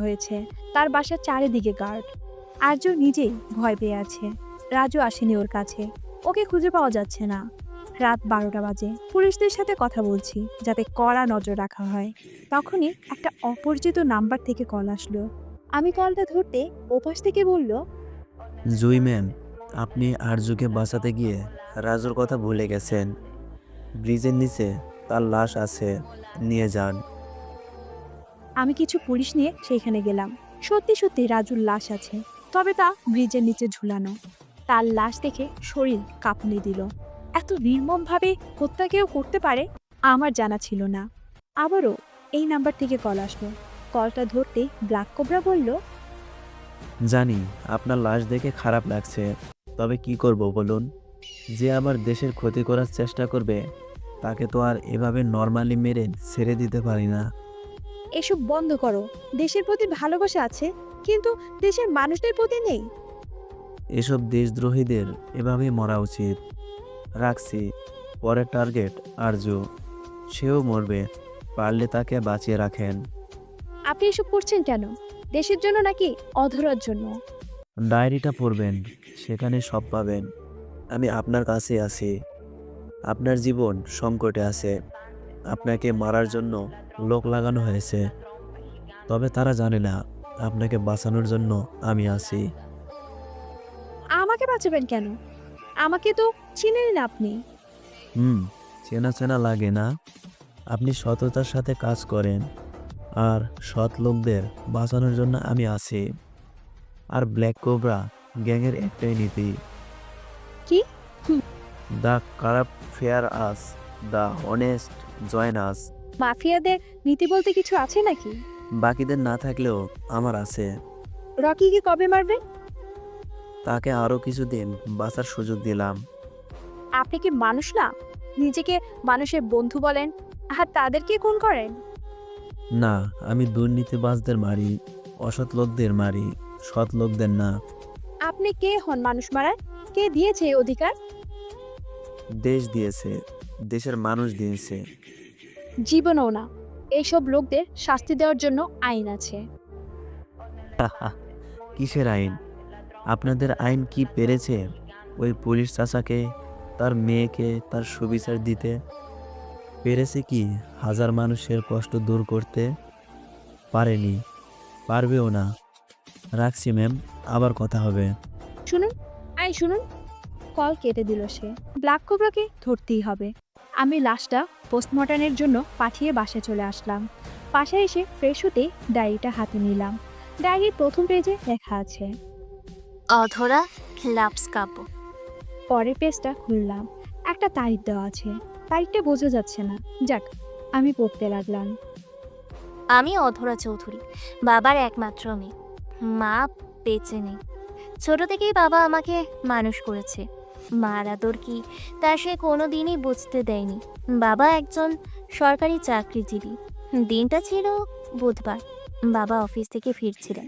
হয়েছে। তার বাসার চারিদিকে গার্ড। আর্য নিজেই ভয় পেয়ে আছে। রাজু আসেনি ওর কাছে। ওকে খুঁজে পাওয়া যাচ্ছে না। রাত 12টা বাজে। পুলিশদের সাথে কথা বলছি যাতে কড়া নজর রাখা হয়। তখনই একটা অপরিচিত নাম্বার থেকে কল আসলো। আমি কলটা ধরতে ওপাশ থেকে বলল, জুই ম্যাম, আপনি আরজুকে বাঁচাতে গিয়ে রাজুর কথা ভুলে গেছেন। ব্রিজের নিচে তার লাশ আছে, নিয়ে যান। আমি কিছু পুলিশ নিয়ে সেইখানে গেলাম। সত্যি সত্যি রাজুর লাশ আছে, তবে তা ব্রিজের নিচে ঝুলানো। তার লাশ দেখে শরীর কাঁপুনি দিল। এত নির্মমভাবে হত্যা কেউ করতে পারে আমার জানা ছিল না। আবারও এই নাম্বার থেকে কল আসলো। কলটা ধরতে ব্ল্যাক কোবরা বলল, জানি আপনার লাশ দেখে খারাপ লাগছে, তবে কি করব বলুন? যে আবার দেশের ক্ষতি করার চেষ্টা করবে তাকে তো আর এভাবে নর্মালি মেরে ছেড়ে দিতে পারি না। এসব বন্ধ করো। দেশের প্রতি ভালোবাসা আছে, কিন্তু দেশের মানুষদের প্রতি নেই। এসব দেশদ্রোহীদের এভাবেই মরা উচিত। রাখছি। পরের টার্গেট আরজু, সেও মরবে। পারলে তাকে বাঁচিয়ে রাখেন। আপনি এসব করছেন কেন? দেশের জন্য নাকি অধরার জন্য? ডায়েরিটা পড়বেন, সেখানে সব পাবেন। আমি আপনার কাছে আছি। আপনার জীবন সংকটে আছে। আপনাকে মারার জন্য লোক লাগানো হয়েছে, তবে তারা জানে না আপনাকে বাঁচানোর জন্য আমি আছি। আমাকে বাঁচাবেন কেন? আমাকে তো চিনেন না আপনি। চেনা চেনা লাগে না? আপনি সততার সাথে কাজ করেন, আর সৎ লোকদের বাঁচানোর জন্য আমি আছি। আর ব্ল্যাক কোবরা গ্যাংয়ের একটাই নীতি, কি? The corrupt fear us, the honest join us. মাফিয়াদের নীতি বলতে কিছু আছে নাকি? বাকিদের না থাকলেও আমার আছে। রকিকে কবে মারবেন? তাকে আরও কিছুদিন বাঁচার সুযোগ দিলাম। আপনি কি মানুষ না? নিজেকে মানুষের বন্ধু বলেন, আর তাদেরকে খুন করেন। না, আমি দুর্নীতিবাজদের মারি, অসৎ লোকদের মারি, সৎ লোকদের না। আপনি কে হন মানুষ মারার? কে দিয়েছে এই অধিকার? দেশ দিয়েছে, দেশের মানুষ দিয়েছে। জীবনও না। এইসব লোকদের শাস্তি দেওয়ার জন্য আইন আছে। কিসের আইন? আপনাদের আইন কি পেরেছে ওই পুলিশ চাচাকে, তার মেয়েকে তার সুবিচার দিতে? পেরেছে কি হাজার মানুষের কষ্ট দূর করতে? পারেনি, পারবেও না। রাখছি ম্যাম, আবার কথা হবে। শুনুন। কল কেটে দিল সে। ব্ল্যাক কোবরাকে ধরতেই হবে। আমি লাশটা পোস্টমর্টমের জন্য পাঠিয়ে বাসায় চলে আসলাম। বাসায় এসে ফ্রেশ হতে ডায়েরিটা হাতে নিলাম। ডায়েরির প্রথম পেজে লেখা আছে, অধরা ক্লাবস কাপো। পরের পেজটা খুললাম। একটা তারিখ দেওয়া আছে, তারিখটা বোঝা যাচ্ছে না। যাক, আমি পড়তে লাগলাম। আমি অধরা চৌধুরী, বাবার একমাত্র মেয়ে। মা বেঁচে নেই। ছোট থেকেই বাবা আমাকে মানুষ করেছে। মার আদর কি তা সে কোনোদিনই বুঝতে দেয়নি। বাবা একজন সরকারি চাকরিজীবী। দিনটা ছিল বুধবার। বাবা অফিস থেকে ফিরছিলেন,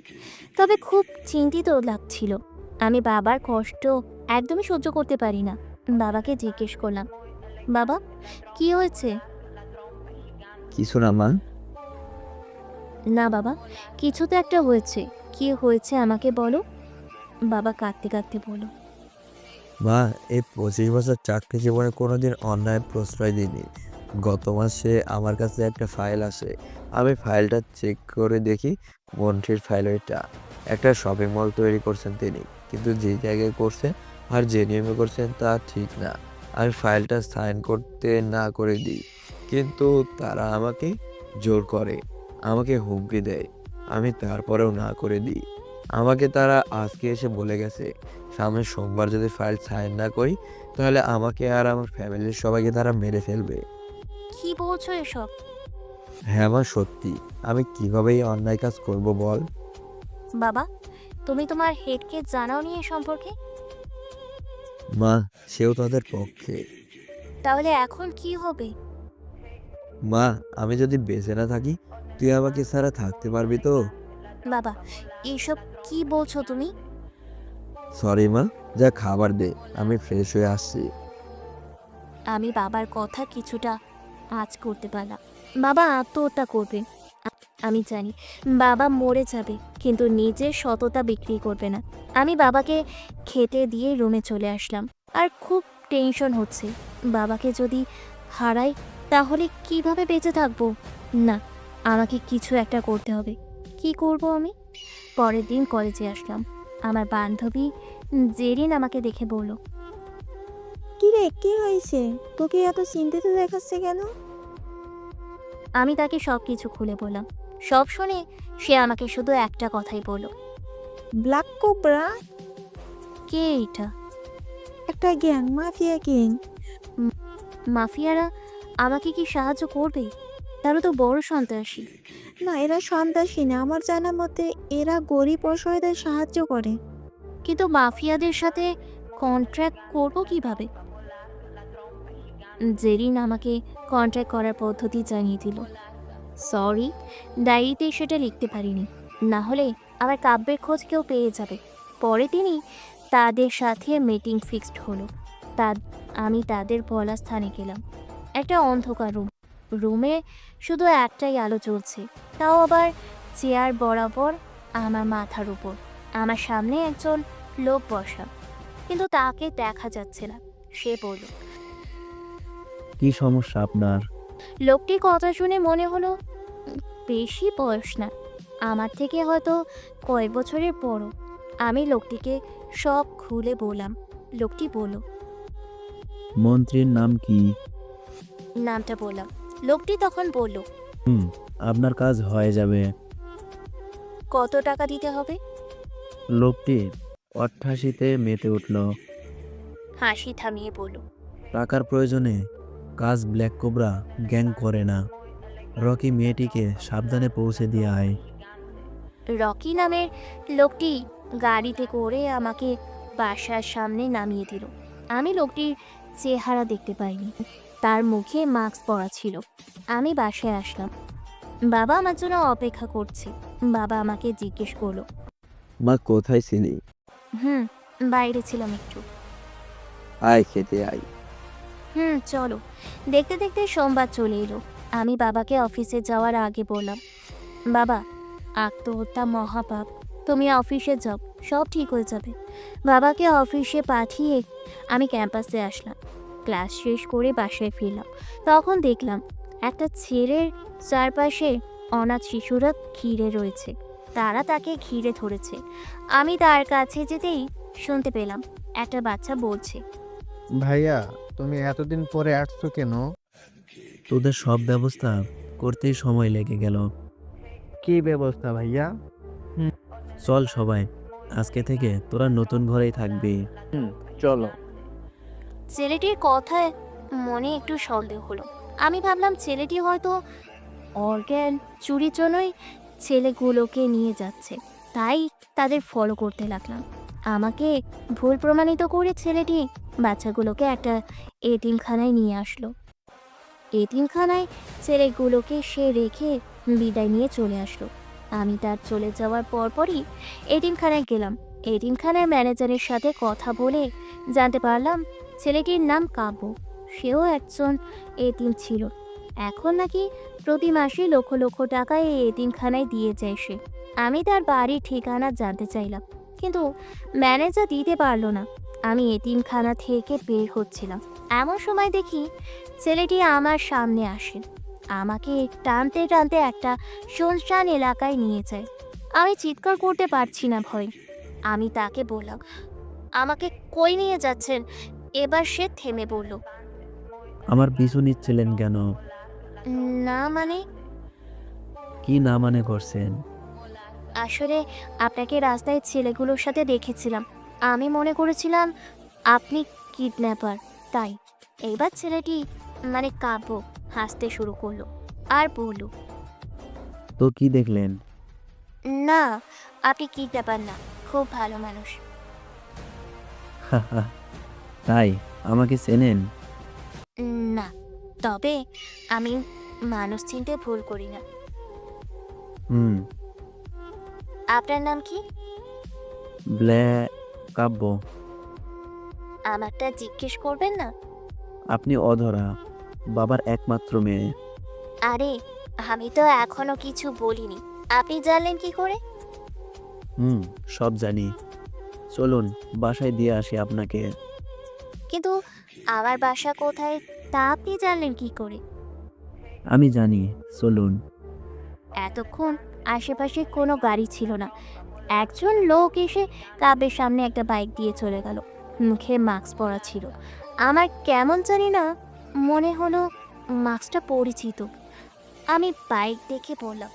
তবে খুব চিন্তিত লাগছিল। আমি বাবার কষ্ট একদমই সহ্য করতে পারি না। বাবাকে জিজ্ঞেস করলাম, বাবা কি হয়েছে? কিছু না মা। না বাবা, কিছু তো একটা হয়েছে। কি হয়েছে আমাকে বলো। বাবা কাঁদতে কাঁদতে বলো, মা, এই 25 বছর চাকরি জীবনে কোনোদিন অন্যায় প্রশ্রয় দিইনি। গত মাসে আমার কাছে একটা ফাইল আসে। আমি ফাইলটা চেক করে দেখি মন্ত্রীর ফাইল ওইটা। একটা শপিং মল তৈরি করছেন তিনি, কিন্তু যে জায়গায় করছেন আর যে নিয়মে করছেন তা ঠিক না। আমি ফাইলটা সাইন করতে না করে দিই, কিন্তু তারা আমাকে জোর করে, আমাকে হুমকি দেয়। আমি তারপরেও না করে দিই। আমাকে তারা আজকে এসে বলে গেছে, সামনের সোমবার যদি ফাইল সাইন না করি তাহলে আমাকে আর আমার ফ্যামিলির সবাইকে তারা মেরে ফেলবে। কি বলছো এসব? হ্যাঁ মা, সত্যি। আমি কিভাবে এই অন্যায় কাজ করব বল? বাবা, তুমি তোমার হেডকে জানাওনি এ সম্পর্কে? মা, সেও তাদের পক্ষে। তাহলে এখন কি হবে? মা, আমি যদি বেঁচে না থাকি তুই আমাকে ছাড়া থাকতে পারবি তো? বাবা, এসব কি বলছো তুমি? সরি মা, যা খাবার দে, আমি ফ্রেশ হয়ে আসছি। আমি বাবার কথা কিছুটা আঁচ করতে পারলাম। বাবা আত্মহত্যা করবে, আমি জানি। বাবা মরে যাবে, কিন্তু নিজের সততা বিক্রি করবে না। আমি বাবাকে খেতে দিয়ে রুমে চলে আসলাম। আর খুব টেনশন হচ্ছে, বাবাকে যদি হারাই তাহলে কিভাবে বেঁচে থাকবো। না, আমাকে কিছু একটা করতে হবে। কি করব আমি? পরের দিন কলেজে আসলাম। আমার বান্ধবী জেরিন আমাকে দেখে বলল, কি রে, কি হয়েছে? তোকে এত চিন্তিত দেখাচ্ছে কেন? আমি তাকে সব কিছু খুলে বললাম। সব শুনে সে আমাকে শুধু একটা কথাই বলল, ব্ল্যাক কোবরা কে এটা? একটা গ্যাং, মাফিয়া গ্যাং। মাফিয়ারা আমাকে কি সাহায্য করবে? তারা তো বড় সন্ত্রাসী। না, এরা সন্ত্রাসী না। আমার জানা মতে এরা গরিব অসহায়দের সাহায্য করে। কিন্তু মাফিয়াদের সাথে কন্ট্রাক্ট করব কিভাবে? জেরিন আমাকে কন্ট্রাক্ট করার পদ্ধতি জানিয়ে দিল। সরি, ডায়েরিতে সেটা লিখতে পারিনি, না হলে আমার কাব্যের খোঁজ কেউ পেয়ে যাবে। পরে তিনি তাদের সাথে মিটিং ফিক্সড হলো। আমি তাদের বলা স্থানে গেলাম। একটা অন্ধকার রুম। রুমে শুধু একটাই আলো জ্বলছে, তাও আবার চেয়ার বরাবর আমার মাথার উপর। আমার সামনে একজন লোক বসা, কিন্তু তাকে দেখা যাচ্ছে না। সে বলল, কি সমস্যা আপনার? লোকটির কথা শুনে মনে হলো বেশি বয়স না, আমার থেকে হয়তো কয়েক বছরের বড়। আমি লোকটিকে সব খুলে বললাম। লোকটি বলল, মন্ত্রীর নাম কি? নামটা বললাম। লোকটি তখন বলল, আপনার কাজ হয়ে যাবে। কত টাকা দিতে হবে? লোকটি অট্টাশিতে মেতে উঠল। হাসি থামিয়ে বলল, টাকার প্রয়োজনে কাজ ব্ল্যাক কোবরা গ্যাং করে না। রকি মেয়েটিকে সাবধানে পৌঁছে দিয়ে আয়। রকি নামের লোকটি গাড়িতে করে আমাকে বাসার সামনে নামিয়ে দিল। আমি লোকটির চেহারা দেখতে পাইনি, তার মুখে মাস্ক পরা ছিল। আমি বাসায় আসলাম। বাবা আমার জন্য অপেক্ষা করছে। বাবা আমাকে জিজ্ঞেস করলো, মা, কোথায় ছিলি? বাইরে ছিলাম একটু। আয় খেতে আয়। চলো। দেখতে দেখতে সোমবার চলে এলো। আমি বাবাকে অফিসে যাওয়ার আগে বললাম, বাবা, আত্মহত্যা মহাপাপ। তুমি অফিসে যাও, সব ঠিক হয়ে যাবে। বাবাকে অফিসে পাঠিয়ে আমি ক্যাম্পাসে আসলাম। ক্লাস শেষ করে বাসায় ফিরলাম। তখন দেখলাম একটা ছেলের চারপাশে অনাথ শিশুরা ঘিরে রয়েছে। তারা তাকে ঘিরে ধরেছে। আমি তার কাছে যেতেই শুনতে পেলাম একটা বাচ্চা বলছে, ভাইয়া, তুমি এতদিন পরে আসছো কেন? তোদের সব ব্যবস্থা করতেই সময় লেগে গেল। কি ব্যবস্থা ভাইয়া? চল সবাই, আজকে থেকে তোরা নতুন ঘরেই থাকবি। চলো। ছেলেটির কথায় মনে একটু সন্দেহ হলো। আমি ভাবলাম ছেলেটি হয়তো অর্গ্যান চুরির জন্যই ছেলেগুলোকে নিয়ে যাচ্ছে, তাই তাদের ফলো করতে লাগলাম। আমাকে ভুল প্রমাণিত করে ছেলেটি বাচ্চাগুলোকে একটা এতিমখানায় নিয়ে আসলো। এতিমখানায় ছেলেগুলোকে সে রেখে বিদায় নিয়ে চলে আসলো। আমি তার চলে যাওয়ার পরপরই এতিমখানায় গেলাম। এতিমখানার ম্যানেজারের সাথে কথা বলে জানতে পারলাম ছেলেটির নাম কাব্য। সেও একজন এতিম ছিল। এখন নাকি প্রতি মাসে লক্ষ লক্ষ টাকা এই এতিমখানায় দিয়ে যায় সে। আমি তার বাড়ির ঠিকানা জানতে চাইলাম, কিন্তু ম্যানেজার দিতে পারলো না। আমি এতিমখানা থেকে বের হচ্ছিলাম, এমন সময় দেখি ছেলেটি আমার সামনে আসে। আমাকে টানতে টানতে একটা শুনশান এলাকায় নিয়ে যায়। আমি চিৎকার করতে পারছি না ভয়। আমি তাকে বললাম, আমাকে কই নিয়ে যাচ্ছেন? এবার সে থেমে বলল, আমার পিছু নিচ্ছিলেন কেন? না মানে, কি না মানে করছেন? আসলে আপনাকে রাস্তায় ছেলেগুলোর সাথে দেখেছিলাম। আমি মনে করেছিলাম আপনি কিডন্যাপার, তাই। এইবার ছেলেটি মানে কাব্য হাসতে শুরু করলো আর বলল, তো কি দেখলেন? না, আপনি কিডন্যাপার না, খুব ভালো মানুষ। তাই আমাকে চেনেন? না, তবে আমি মানুষ চিনতে ভুল করি না। হুম। আপনার নাম কি? কাব্য। আমারটা জিজ্ঞেস করবেন না? আপনি অধরা, বাবার একমাত্র মেয়ে। আরে, আমি তো এখনো কিছু বলিনি, আপনি জানলেন কি করে? হুম, সব জানি। চলুন বাসায় দিয়ে আসি আপনাকে। কিন্তু আমার বাসা কোথায় তা আপনি জানলেন কি করে? আমি জানি, চলুন। এতক্ষণ আশেপাশে কোনো গাড়ি ছিল না। একজন লোক এসে কাবের সামনে একটা বাইক দিয়ে চলে গেল। মুখে মাস্ক পরা ছিল। আমার কেমন জানি না মনে হলো মাস্কটা পরিচিত। আমি বাইক দেখে বললাম,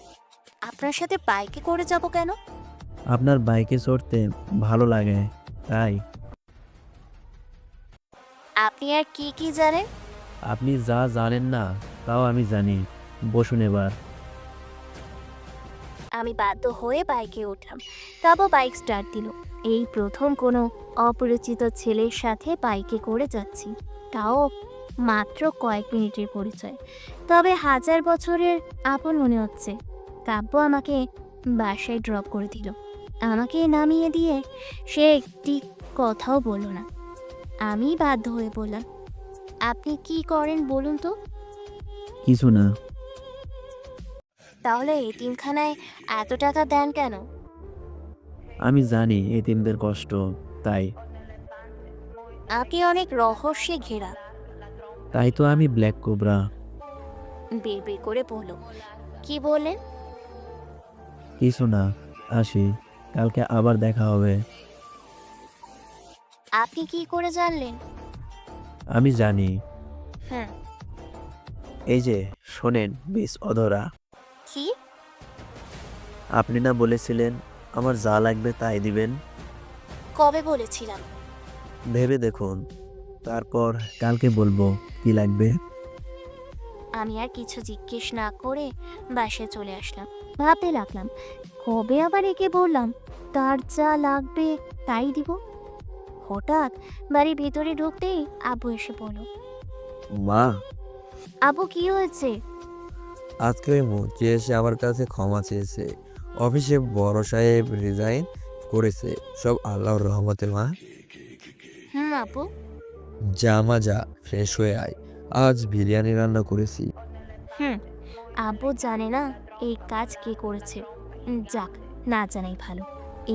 আপনার সাথে বাইকে করে যাব কেন? আপনার বাইকে চড়তে ভালো লাগে, তাই। আপনি আর কি কি জানেন? আপনি যা জানেন না তাও আমি জানি। বসুন এবার। আমি বাধ্য হয়ে বাইকে উঠলাম। তারপর বাইক স্টার্ট দিল। এই প্রথম কোনো অপরিচিত ছেলের সাথে বাইকে করে যাচ্ছি, তাও মাত্র কয়েক মিনিটের পরিচয়, তবে হাজার বছরের আপন মনে হচ্ছে। কাব্য আমাকে বাসায় ড্রপ করে দিল। আমাকে নামিয়ে দিয়ে সে একটি কথাও বলল না। আমি বাধ্য হয়ে বললাম, আপনি কি করেন বলুন তো? কিছু না। তাহলে এতিমখানায় এত টাকা দেন কেন? আমি জানি এতিমদের কষ্ট, তাই। আপনি অনেক রহস্যে ঘেরা। তাই তো আমি ব্ল্যাক কোবরা। বিড়বিড় করে বলল, কি বললেন? কিছু না, আসি। কালকে আবার দেখা হবে। আপনি কি করে জানলেন? আমি জানি। হুম। এই যে শোনেন মিস অধরা, কি? আপনি না বলেছিলেন আমার যা লাগবে তাই দিবেন? কবে বলেছিলাম? ভেবে দেখুন, তারপর কালকে বলবো কি লাগবে। আমি আর কিছু জিজ্ঞেস না করে বাসায় চলে আসলাম। ভাবতে লাগলাম, কবে আবার একে বললাম তার যা লাগবে তাই দিব। হঠাৎ বাড়ির ভিতরে ঢুকতেই আব্বু এসে বলল, মা, আব্বু কি হয়েছে? আজকে ওই মুচি এসে আমার কাছে ক্ষমা চেয়েছে। অফিসে বড় সাহেব রিজাইন করেছে, সব আল্লাহর রহমতে মা। হুম আব্বু। যা মা যা, ফ্রেশ হয়ে আয়, আজ বিরিয়ানি রান্না করেছি। হুম। আব্বু জানে না এই কাজ কে করেছে। যাক, না জানাই ভালো।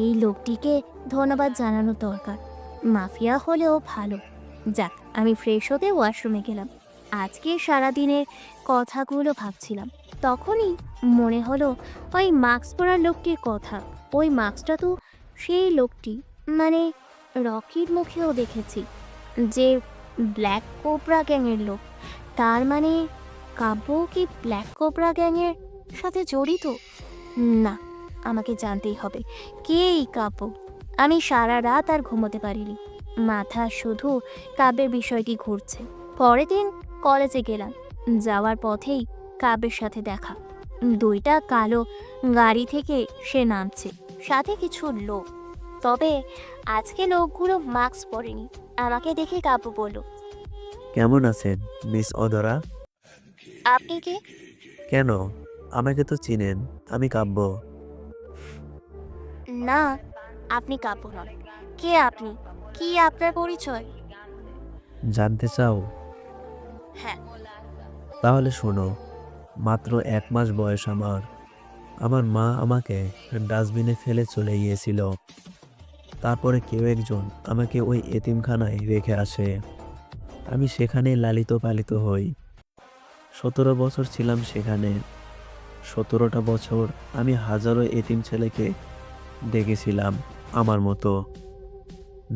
এই লোকটিকে ধন্যবাদ জানানো দরকার। মাফিয়া হলেও ভালো। যাক, আমি ফ্রেশ হতে ওয়াশরুমে গেলাম। আজকে সারাদিনের কথাগুলো ভাবছিলাম। তখনই মনে হলো ওই মাস্ক পরা লোকটির কথা। ওই মাস্কটা তো সেই লোকটি, মানে রকির মুখেও দেখেছি, যে ব্ল্যাক কোবরা গ্যাংয়ের লোক। তার মানে কাব্য কি ব্ল্যাক কোবরা গ্যাংয়ের সাথে জড়িত? না, আমাকে জানতেই হবে কে এই কাব্য। আমি সারা রাত আর ঘুমোতে পারিনি। মাথা শুধু কাব্যের বিষয়টি ঘুরছে। পরের দিন কলেজে গেলাম। যাওয়ার পথেই কাব্যের সাথে দেখা। দুইটা কালো গাড়ি থেকে সে নামছে, সাথে কিছু লোক। তবে আজকে লোকগুলো মাস্ক পরেনি। আমাকে দেখে কাব্য বলল, কেমন আছেন মিস অদরা? আপনি কে? কেন, আমাকে তো চিনেন, আমি কাব্য। না, আপনি কাব্য নন। কে আপনি? কি আপনার পরিচয়? জানতে চাও? হ্যাঁ। তাহলে শোনো, মাত্র 1 মাস বয়স আমার। আমার মা আমাকে ডাস্টবিনে ফেলে চলে গিয়েছিল। তারপরে কেউ একজন আমাকে ওই এতিমখানায় রেখে আসে। আমি সেখানেই লালিত পালিত হই। 17 বছর ছিলাম সেখানে। 17টা বছর আমি হাজারো এতিম ছেলেকে দেখেছিলাম আমার মতো,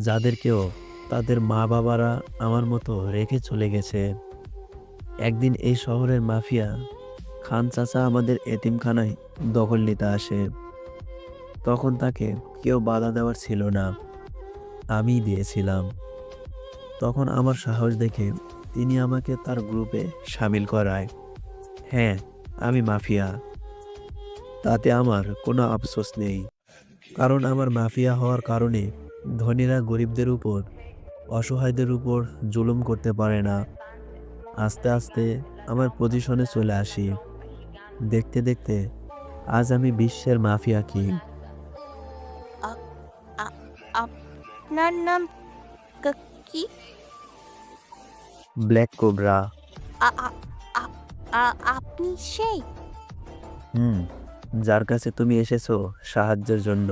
যাদেরকেও তাদের মা বাবারা আমার মতো রেখে চলে গেছে। একদিন এই শহরের মাফিয়া খান চাচা আমাদের এতিমখানায় দখল নিতে আসে। তখন তাকে কেউ বাধা দেওয়ার ছিল না, আমিই দিয়েছিলাম। তখন আমার সাহস দেখে তিনি আমাকে তার গ্রুপে সামিল করায়। হ্যাঁ, আমি মাফিয়া, তাতে আমার কোনো আফসোস নেই। কারণ আমার মাফিয়া হওয়ার কারণে ধনীরা গরিবদের উপর, অসহায়দের উপর জুলুম করতে পারে না। আস্তে আস্তে আমার পজিশনে চলে আসি। দেখতে দেখতে আজ আমি বিশ্বের মাফিয়া কিং। আপনার নাম কি? Black cobra. আপনি সেই? যার কাছে তুমি এসেছো সাহায্যের জন্য।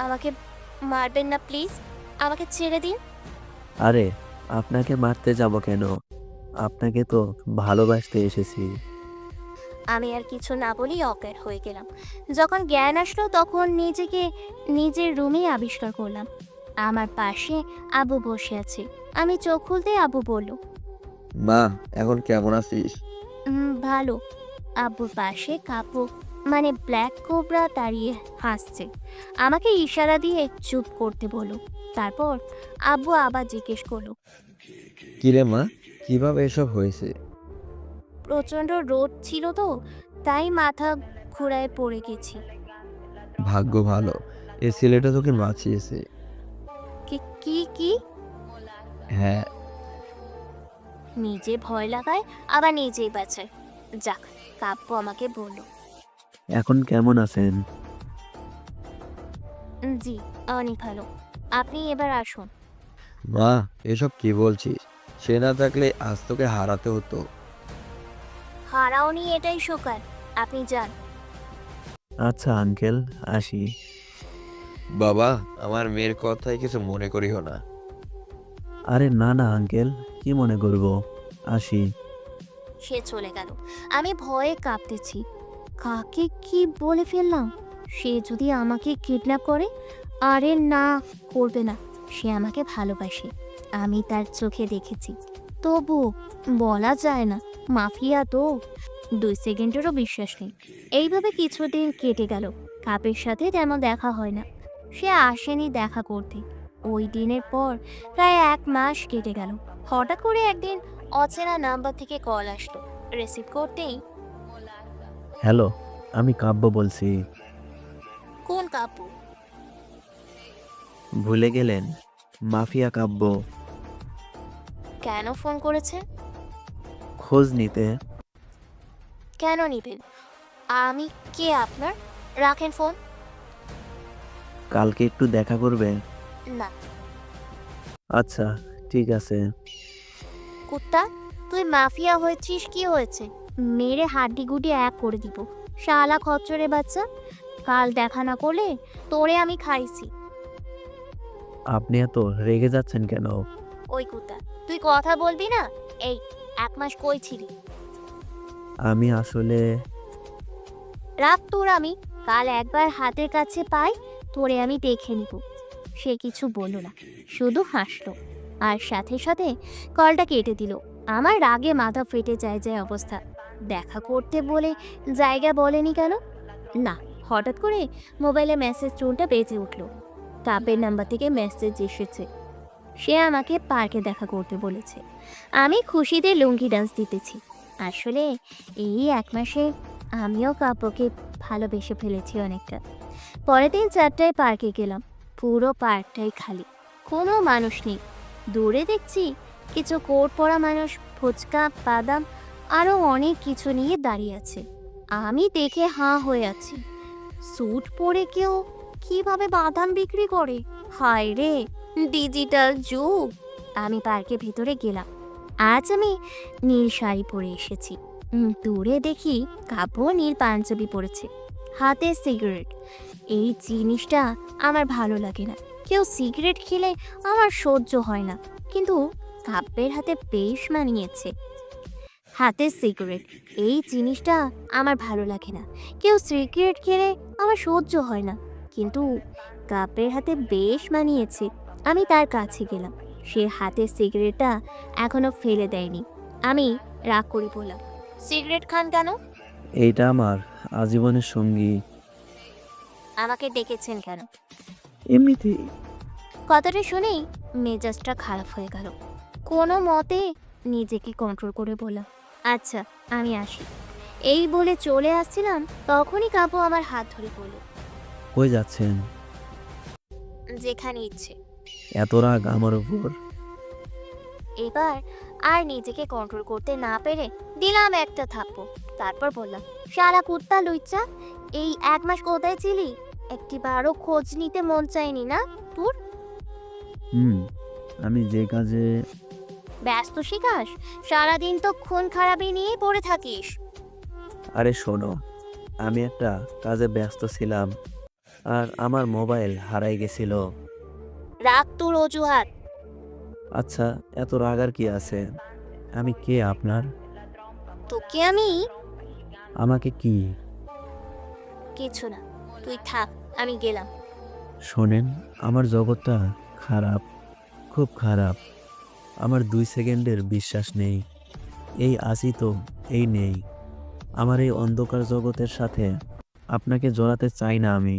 আমাকে মারবেন না প্লিজ, আমাকে ছেড়ে দিন। আরে, আপনাকে মারতে যাব কেন? আপনাকে তো ভালোবাসতে এসেছি। আমি আর কিছু না বলেই অজ্ঞান হয়ে গেলাম। যখন জ্ঞান আসলো তখন নিজেকে নিজের রুমেই আবিষ্কার করলাম। আমার পাশে আবু বসে আছে। আমি চোখ খুলতেই আবু বলল, মা, এখন কেমন আছিস? ভালো। আব্বুর পাশে কাপু মানে ব্ল্যাক কোবরা দাঁড়িয়ে হাসছে। আমাকে ইশারা দিয়ে চুপ করতে বলল। তারপর আব্বু আবার জিজ্ঞেস করলো, কিরে মা, কিভাবে এসব হয়েছে? প্রচণ্ড রোদ ছিল তো, তাই মাথা ঘুরায় পড়ে গেছি। ভাগ্য ভালো, এই ছেলেটা তোকে বাঁচিয়েছে। কি কি কি? হ্যাঁ, নিজে ভয় লাগায় আবার নিজেই বাঁচায়। যাক, কাব্য আমাকে বলল, এখন কেমন আছেন? জি অনেক ভালো। আপনি এবার আসুন। মা, এসব কি বলছিস? সে না থাকলে আজ তোকে হারাতে হতো। হারাওনি, এটাই শোকার। আপনি যান। আচ্ছা আঙ্কেল, আসি। বাবা, আমার মেয়ের কথায় কিছু মনে করিও না। আরে না না আঙ্কেল, কি মনে করব, আসি। সে চলে গেল। আমি ভয়ে কাঁপতেছি। কাকে কি বলে ফেললাম? সে যদি আমাকে কিডন্যাপ করে? আরে না, করবে না। সে আমাকে ভালোবাসে, আমি তার চোখে দেখেছি। তবু বলা যায় না, মাফিয়া তো। 2 সেকেন্ডেরও বিশ্বাস নেই। এইভাবে কিছুদিন কেটে গেল। কাপের সাথে তেমন দেখা হয় না। সে আসেনি দেখা করতে। ওই দিনের পর প্রায় 1 মাস কেটে গেল। হঠাৎ করে একদিন অচেনা নাম্বার থেকে কল আসলো। রিসিভ করতেই, হ্যালো, আমি কাব্য বলছি। কোন কাব্য? ভুলে গেলেন? মাফিয়া কাব্য। কেন ফোন করেছে? খোঁজ নিতে। কেন নিবেন? আমি কে আপনার? রাখেন ফোন। কালকে একটু দেখা করবে? না। আচ্ছা, ঠিক আছে। কুত্তা, তুই মাফিয়া হয়েছিস, কি হয়েছে? মেরে হাড্ডি গুডি এক করে দিব। শালা খচ্চরে বাচ্চা, কাল দেখা না করলে তোরে আমি খাইছি। আপনি এত রেগে যাচ্ছেন কেন? ওই কুত্তা, তুই কথা বলবি না? এই 1 মাস কই ছিলি? আমি আসলে রাখ তোর, আমি কাল একবার হাতের কাছে পাই তোরে আমি দেখে নিব। সে কিছু বলল না, শুধু হাসলো আর সাথে সাথে কলটা কেটে দিল। আমার রাগে মাথা ফেটে যায় যায় অবস্থা। দেখা করতে বলে জায়গা বলেনি কেন? না, হঠাৎ করে মোবাইলে মেসেজ টোনটা বেজে উঠল। কাব্যের নাম্বার থেকে মেসেজ এসেছে। সে আমাকে পার্কে দেখা করতে বলেছে। আমি খুশিতে লুঙ্গি ডান্স দিতেছি। আসলে এই 1 মাসে আমিও কাব্যকে ভালোবেসে ফেলেছি অনেকটা। পরের দিন 4টায় পার্কে গেলাম। পুরো পার্কটাই খালি, কোনো মানুষ নেই। দূরে দেখছি কিছু কোট পরা মানুষ ফুচকা, বাদাম আরও অনেক কিছু নিয়ে দাঁড়িয়ে আছে। আমি দেখে হাঁ হয়ে আছি। স্যুট পরে কেউ কিভাবে বাদাম বিক্রি করে! হায় রে, ডিজিটাল যুগ! আমি পার্কের ভিতরে গেলাম। আজ আমি নীল শাড়ি পরে এসেছি। দূরে দেখি কাব্য নীল পাঞ্জাবি পরেছে, হাতে সিগারেট। এই জিনিসটা আমার ভালো লাগে না। কেউ সিগারেট খেলে আমার সহ্য হয় না, কিন্তু কাব্যের হাতে বেশ মানিয়েছে। হাতে সিগারেট, এই জিনিসটা আমার ভালো লাগে না। কেউ সিগারেট খেলে আমার সহ্য হয় না, কিন্তু কাব্যের হাতে বেশ মানিয়েছে। আমি তার কাছে গেলাম। সে হাতের সিগারেটটা এখনো ফেলে দেয়নি। আমি রাগ করে বললাম, সিগারেট খান কেন? এইটা আমার আজীবনের সঙ্গী। আমাকে ডেকেছেন কেন? এমনিতেই। কথাটা শুনেই মেজাজটা খারাপ হয়ে গেল। কোনো মতে নিজেকে কন্ট্রোল করে বললাম, আচ্ছা আমি আসি। এই বলে চলে আসছিলাম, তখনই কাব্য আমার হাত ধরে বলল, কই যাচ্ছেন? যেখানে ইচ্ছে। এত রাগ আমার উপর? এবার আর নিজেকে কন্ট্রোল করতে না পেরে দিলাম একটা থাপ্পড়। তারপর বললাম, সারা কুত্তা লুইচা, এই 1 মাস কোথায় ছিলি? একটিবারও খোঁজ নিতে মন চায়নি না তোর? আমি যে কাজে ব্যস্ত শিখাস, সারাদিন তো খুন খারাপি নিয়েই পড়ে থাকিস। আরে শোনো, আমি একটা কাজে ব্যস্ত ছিলাম আর আমার মোবাইল হারাই গেছিল। রাগ তোর অজুহাত। আচ্ছা, এত রাগ আর কি আছে? আমি কে আপনার? তোকে আমি আমাকে কি? কিছু না, তুই থাক, আমি গেলাম। শোনেন, আমার জগৎটা খারাপ, খুব খারাপ। আমার 2 সেকেন্ডের বিশ্বাস নেই। এই আছি তো এই নেই। আমার এই অন্ধকার জগতের সাথে আপনাকে জড়াতে চাই না আমি।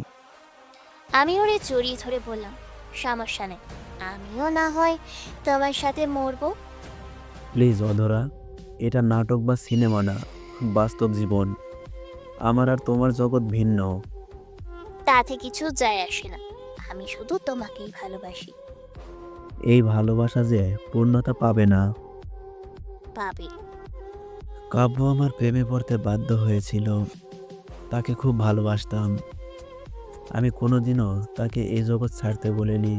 আমি ওরে জড়িয়ে ধরে বললাম, সমস্যা নেই, আমিও না হয় তোমার সাথে মরবো। প্লিজ অধরা, এটা নাটক বা সিনেমা না, বাস্তব জীবন। আমার আর তোমার জগৎ ভিন্ন। তাতে কিছু যায় আসে না, আমি শুধু তোমাকেই ভালোবাসি। এই ভালোবাসা যে পূর্ণতা পাবে না। পাবে। কাব্য আমার প্রেমে পড়তে বাধ্য হয়েছিল। তাকে খুব ভালোবাসতাম। আমি কোনোদিনও তাকে এই জগৎ ছাড়তে বলিনি,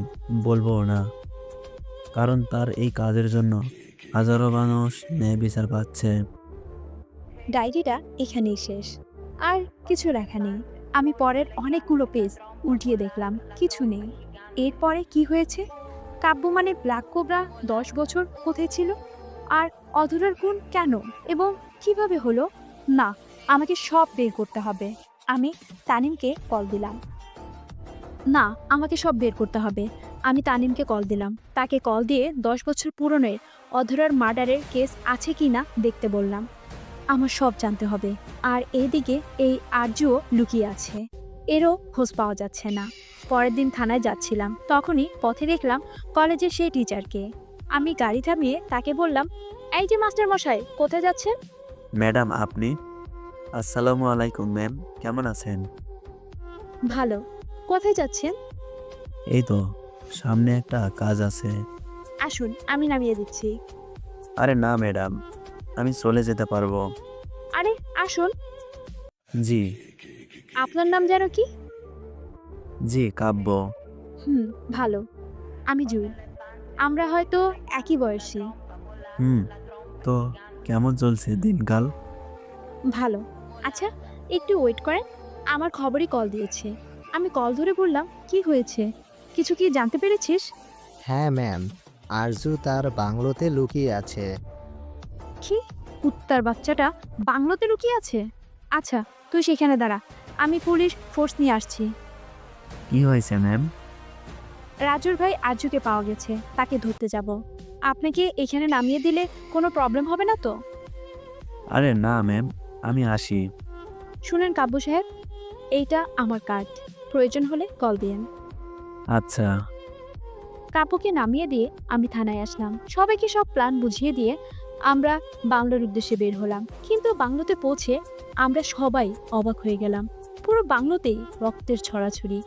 বলবো না। কারণ তার এই কাজের জন্য হাজারো মানুষ ন্যায় বিচার পাচ্ছে। ডায়েরিটা এখানেই শেষ, আর কিছু লেখা নেই। আমি পরের অনেকগুলো পেজ উল্টিয়ে দেখলাম, কিছু নেই। এরপরে কি হয়েছে? কাব্য মানে ব্ল্যাক কোবরা 10 বছর কোথায় ছিল? আর অধরার খুন কেন এবং কিভাবে হলো? না, আমাকে সব বের করতে হবে। আমি তানিমকে কল দিলাম। না, আমাকে সব বের করতে হবে। আমি তানিমকে কল দিলাম। তাকে কল দিয়ে 10 বছর পুরনের অধরার মার্ডারের কেস আছে কি না দেখতে বললাম। আমার সব জানতে হবে। আর এইদিকে এই আরজুও লুকিয়ে আছে, এরও খোঁজ পাওয়া যাচ্ছে না। পরের দিন থানায় যাচ্ছিলাম, তখনই পথে দেখলাম কলেজের সেই টিচারকে। আমি গাড়ি থামিয়ে তাকে বললাম, এই যে মাস্টার মশাই, কোথায় যাচ্ছেন? ম্যাডাম আপনি? আসসালামু আলাইকুম ম্যাম, কেমন আছেন? ভালো। কোথায় যাচ্ছেন? এই তো সামনে একটা কাজ আছে। আসুন, আমি নামিয়ে দিচ্ছি। আরে না ম্যাডাম, আমি চলে যেতে পারবো। আরে আসুন। জি। আপনার নাম যেন কি? জি কাব্য। ভালো। আমি জুই। আমরা হয়তো একই বয়সী। তো কেমন চলছে দিনকাল? ভালো। আচ্ছা, একটু ওয়েট করেন, আমার খবরই কল দিয়েছে। আমি কল ধরে বললাম, কি হয়েছে? কিছু কি জানতে পেরেছিস? হ্যাঁ ম্যাম, আরজু তার বাংলোতে লুকিয়ে আছে। কি? কুত্তার বাচ্চাটা বাংলোতে লুকিয়ে আছে? আচ্ছা, তুই সেখানে দাঁড়া, আমি পুলিশ ফোর্স নিয়ে আসছি। কি হয়েছে ম্যাম? রাজুর ভাই আরজুকে পাওয়া গেছে, তাকে ধরতে যাব। আপনাকে এখানে নামিয়ে দিলে কোনো প্রবলেম হবে না তো? আরে না ম্যাম, আমি আসি। শুনেন কাব্য সাহেব, এইটা আমার কার্ড, প্রয়োজন হলে কল দিয়েন। আচ্ছা। কাব্যকে নামিয়ে দিয়ে আমি থানায় আসলাম। সবাইকে সব প্ল্যান বুঝিয়ে দিয়ে আমরা বাংলোর উদ্দেশ্যে বের হলাম। কিন্তু বাংলোতে পৌঁছে আমরা সবাই অবাক হয়ে গেলাম। পুরো বাংলোতেই রক্তের ছড়াছড়ি,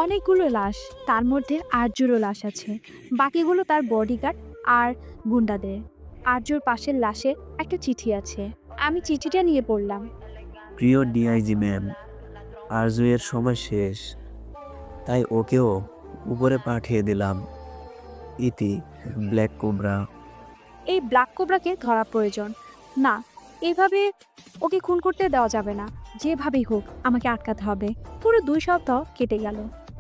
অনেকগুলো লাশ, তার মধ্যে আর্যরও লাশ আছে, বাকিগুলো তার বডিগার্ড আর গুন্ডাদের। আর্যর পাশের লাশে একটা চিঠি আছে। আমি চিঠিটা নিয়ে পড়লাম। প্রিয় ডিআইজি ম্যাম, আরজুয়ের সময় শেষ, তাই ওকেও উপরে পাঠিয়ে দিলাম। ইতি, ব্ল্যাক কোবরা। এই ব্ল্যাক কোবরাকে ধরা প্রয়োজন। না, এভাবে ওকে খুন করতে দেওয়া যাবে না। যেভাবেই হোক আমাকে আটকাতে হবে। পুরো 2 সপ্তাহ কেটে গেল,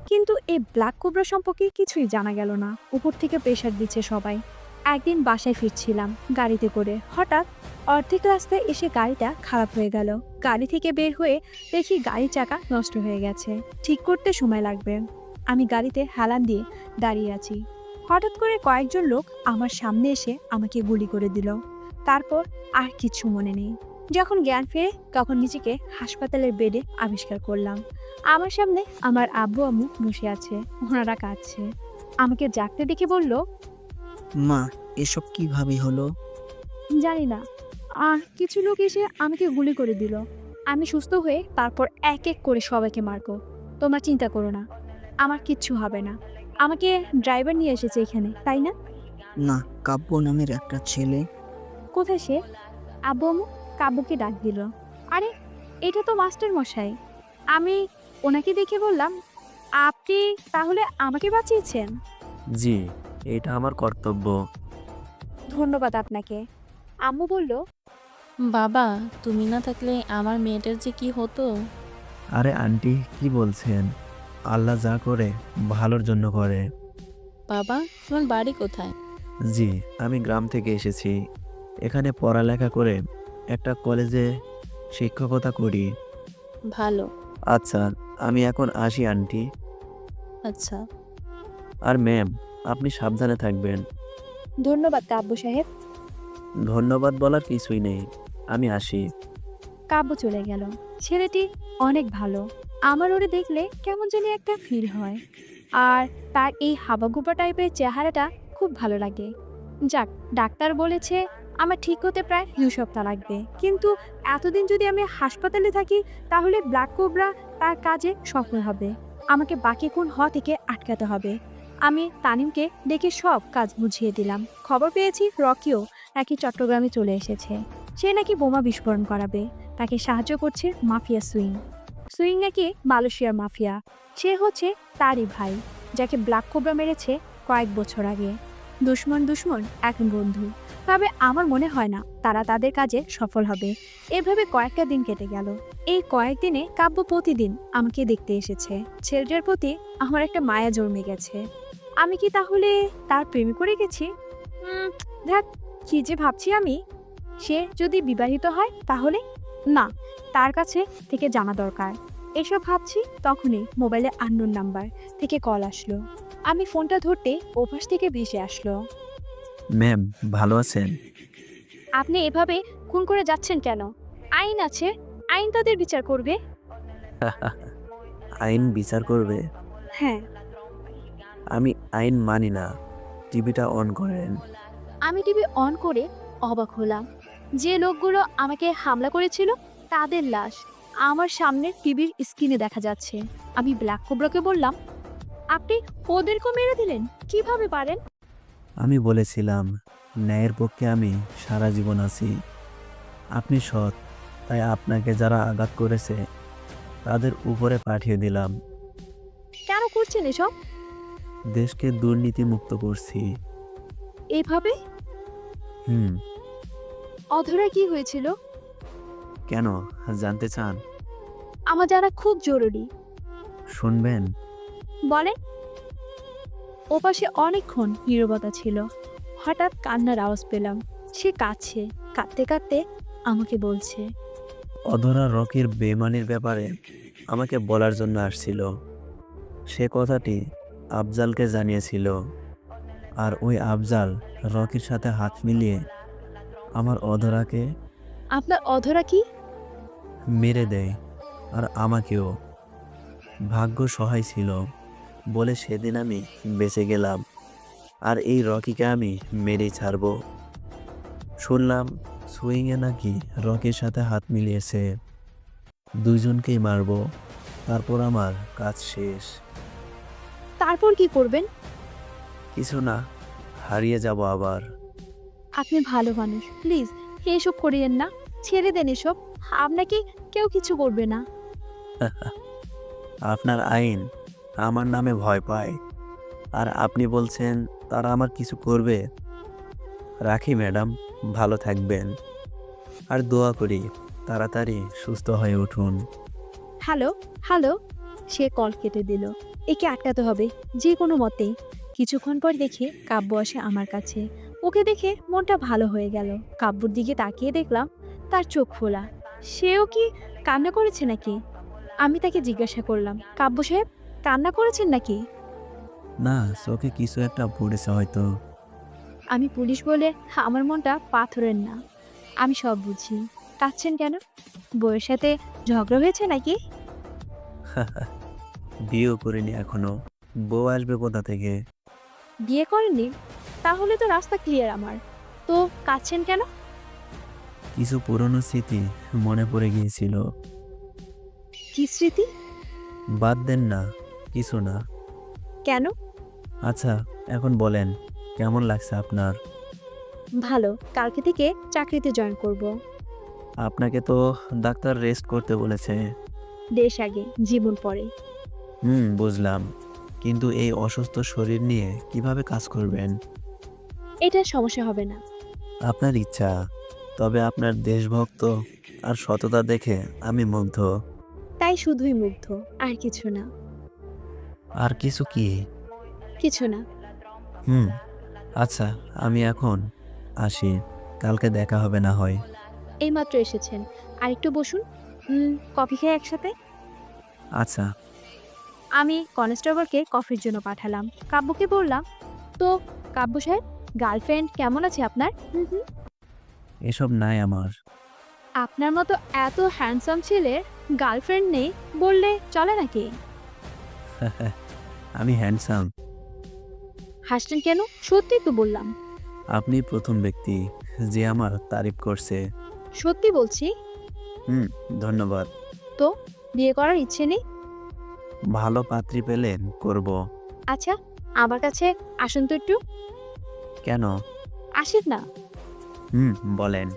কিন্তু এই ব্ল্যাক কোবরা সম্পর্কে কিছুই জানা গেল না। উপর থেকে প্রেশার দিচ্ছে সবাই। একদিন বাসায় ফিরছিলাম গাড়িতে করে, হঠাৎ অর্ধেক রাস্তায় এসে গাড়িটা খারাপ হয়ে গেল। গাড়ি থেকে বের হয়ে দেখি গাড়ির চাকা নষ্ট হয়ে গেছে। ঠিক করতে সময় লাগবে। আমি গাড়িতে হেলান দিয়ে দাঁড়িয়ে আছি। হঠাৎ করে কয়েকজন লোক আমার সামনে এসে আমাকে গুলি করে দিল। তারপর আর কিছু মনে নেই। যখন জ্ঞান ফেরে তখন নিজেকে হাসপাতালের বেডে আবিষ্কার করলাম। আমার সামনে আমার আব্বু আম্মু বসে আছে, ওনারা কাঁদছে। আমাকে জাগতে দেখে বলল, মা, এসব কিভাবে হলো? জানি না, আর কিছু লোক এসে আমাকে গুলি করে দিল। আমি সুস্থ হয়ে তারপর এক এক করে সবাইকে মারবো। তোমরা চিন্তা করো না, আমার কিচ্ছু হবে না। আমাকে ড্রাইভার নিয়ে এসেছে এখানে, তাই না? না, কাব্য নামের একটা ছেলে। কোথায় সে? আব্বু আম্মু কাব্যকে ডাক দিল। আরে, এটা তো মাস্টার মশাই। আমি ওনাকে দেখে বললাম, আপনি তাহলে আমাকে বাঁচিয়েছেন? জি, এটা আমার কর্তব্য। ধন্যবাদ আপনাকে। আম্মু বলল, বাবা, তুমি না থাকলে আমার মেয়েটার যে কি হতো। আরে আন্টি, কি বলছেন? আল্লাহ যা করে ভালোর জন্য করে। বাবা, তোমার বাড়ি কোথায়? জি, আমি গ্রাম থেকে এসেছি। এখানে পড়ালেখা করে একটা কলেজে শিক্ষকতা করি। ভালো। আচ্ছা, আমি এখন আসি আন্টি। আচ্ছা। আর ম্যাম, আপনি সাবধানে থাকবেন। ধন্যবাদ কাব্য সাহেব। ধন্যবাদ বলার কিছুই নেই, আমি আসি। কাব্য চলে গেল। ছেলেটি অনেক ভালো। আমার ওরে দেখলে কেমন জানি একটা ফিল হয়। আর তার এই হাবাগোবা টাইপের চেহারাটা খুব ভালো লাগে। যাক, ডাক্তার বলেছে আমার ঠিক হতে প্রায় 2 সপ্তাহ লাগবে। কিন্তু এতদিন যদি আমি হাসপাতালে থাকি তাহলে ব্ল্যাক কোবরা তার কাজে সফল হবে। আমাকে বাকি খুন হওয়া থেকে আটকাতে হবে। আমি তানিমকে ডেকে সব কাজ বুঝিয়ে দিলাম। খবর পেয়েছি রকিও নাকি চট্টগ্রামে চলে এসেছে। সে নাকি বোমা বিস্ফোরণ করাবে। তাকে সাহায্য করছে মাফিয়া সুইং। সুইং নাকি মালয়েশিয়ার মাফিয়া। সে হচ্ছে তারই ভাই, যাকে ব্ল্যাক কোবরা মেরেছে কয়েক বছর আগে। দুশ্মন এখন বন্ধু। তবে আমার মনে হয় না তারা তাদের কাজে সফল হবে। এভাবে কয়েকটা দিন কেটে গেল। এই কয়েকদিনে কাব্য প্রতিদিন আমাকে দেখতে এসেছে। ছেলেটার প্রতি আমার একটা মায়া জন্মে গেছে। আমি কি তাহলে তার প্রেমে পড়ে গেছি? দেখ, কি যে ভাবছি আমি। সে যদি বিবাহিত হয় তাহলে? না, তার কাছে থেকে জানা দরকার। এসব ভাবছি তখনই মোবাইলে আননোন নাম্বার থেকে কল আসলো। আমি ফোনটা ধরতে ওপাশ থেকে ভেসে আসলো। ম্যাম, ভালো আছেন? আপনি এভাবে খুন করে যাচ্ছেন কেন? আইন আছে, আইন তাদের বিচার করবে। আইন বিচার করবে? হ্যাঁ। আমি আইন মানি না। টিভিটা অন করেন। আমি টিভি অন করে অবাক হলাম। যে লোকগুলো আমাকে হামলা করেছিল তাদের লাশ আমার সামনের টিভির স্ক্রিনে দেখা যাচ্ছে। আমি ব্ল্যাক কোবরাকে বললাম, আপনি ওদেরকেও মেরে দিলেন, কিভাবে পারেন? আমি বলেছিলাম, ন্যায়ের পক্ষে আমি সারা জীবন আছি। আপনি সৎ, তাই আপনাকে যারা আঘাত করেছে তাদের উপরে পাঠিয়ে দিলাম। কেন করছেন এসব? দেশকে দুর্নীতি মুক্ত করছি। এভাবে? অধরা কি হয়েছিল? কেন জানতে চান? আমার জানা খুব জরুরি। শুনবেন? বলেন। ওপাশে অনেকক্ষণ নীরবতা ছিল। হঠাৎ কান্নার আওয়াজ পেলাম। সে কাঁদছে। কাঁদতে কাঁদতে আমাকে বলছে, অধরা রকির বেমানির ব্যাপারে আমাকে বলার জন্য আসছিল। সে কথাটি আফজালকে জানিয়েছিল। আর ওই আফজাল রকির সাথে হাত মিলিয়ে আমার অধরাকে আপনার অধরা কি? মেরে দেয়, আর আমাকেও। ভাগ্য সহায় ছিল বলে সেদিন আমি বেঁচে গেলাম। আর এই রকিকে আমি মেরেই ছাড়বো। শুনলাম সুইংয়ে নাকি রকির সাথে হাত মিলিয়েছে। দুইজনকেই মারবো, তারপর আমার কাজ শেষ। তারপর কি করবেন? কিছু না, হারিয়ে যাব আবার। আপনি ভালো মানুষ, প্লিজ এসব করিয়েন না, ছেড়ে দেন এসব। আপনাকে কেউ কিছু করবে না। আপনার আইন আমার নামে ভয় পায়, আর আপনি বলছেন তারা আমার কিছু করবে? রাখি ম্যাডাম, ভালো থাকবেন, আর দোয়া করি তাড়াতাড়ি সুস্থ হয়ে উঠুন। হ্যালো হ্যালো, সে কল কেটে দিল। একে আটকাতে হবে যে কোনো মতেই। কিছুক্ষণ পর দেখে কাব্য আসে আমার কাছে। ওকে দেখে মনটা ভালো হয়ে গেল। কাব্যর দিকে তাকিয়ে দেখলাম তার চোখ খোলা। সেও কি কান্না করেছে নাকি? আমি তাকে জিজ্ঞাসা করলাম, কাব্য সাহেব কান্না করেছেন নাকি? না, চোখে কিছু একটা পড়েছে হয়তো। আমি পুলিশ বলে আমার মনটা পাথরের না। আমি সব বুঝি। কাঁদছেন কেন? বউয়ের সাথে ঝগড়া হয়েছে নাকি? বিয়েও করিনি এখনো, বউ আসবে কোথা থেকে? বিয়ে করেননি? তাহলে তো রাস্তা ক্লিয়ার আমার। তো কাঁদছেন কেন? কিছু পুরনো স্মৃতি মনে পড়ে গিয়েছিল। কি স্মৃতি? বাদ দেন না, কিছু না। কেন? আচ্ছা, এখন বলেন কেমন লাগছে আপনার? ভালো, কালকে থেকে চাকরিতে জয়েন করব। আপনাকে তো ডাক্তার রেস্ট করতে বলেছে। দেশ আগে, জীবন পরে। বুঝলাম, কিন্তু এই অসুস্থ শরীর নিয়ে কিভাবে কাজ করবেন? এটা সমস্যা হবে না। আপনার ইচ্ছা, তবে আপনার দেশভক্ত আর সততা দেখে আমি মুগ্ধ। তাই শুধুই মুগ্ধ, আর কিছু না। আর কিছু কি? কিছু না। আচ্ছা, আমি এখন আসি, কালকে দেখা হবে না হয়। এইমাত্র এসেছেন, আর একটু বসুন। কফি খাই একসাথে। আচ্ছা। আমি কনস্টেবলকে কফির জন্য পাঠালাম। কাব্যকে বললাম, তো কাব্য সাহেব, গার্লফ্রেন্ড কেমন আছে আপনার? এসব নাই আমার। আপনার মতো এত হ্যান্ডসাম ছেলের গার্লফ্রেন্ড নেই বললে চলে নাকি? আমি হ্যান্ডসাম? হাসছেন কেন? সত্যি তো বললাম। আপনি প্রথম ব্যক্তি যে আমার তারিফ করছে। সত্যি বলছি। ধন্যবাদ। তো বিয়ে করার ইচ্ছে নেই? ভালো পাত্রী পেলে করব। আচ্ছা, আমার কাছে আসুন তো একটু। কেন? আসেন না। বলেন।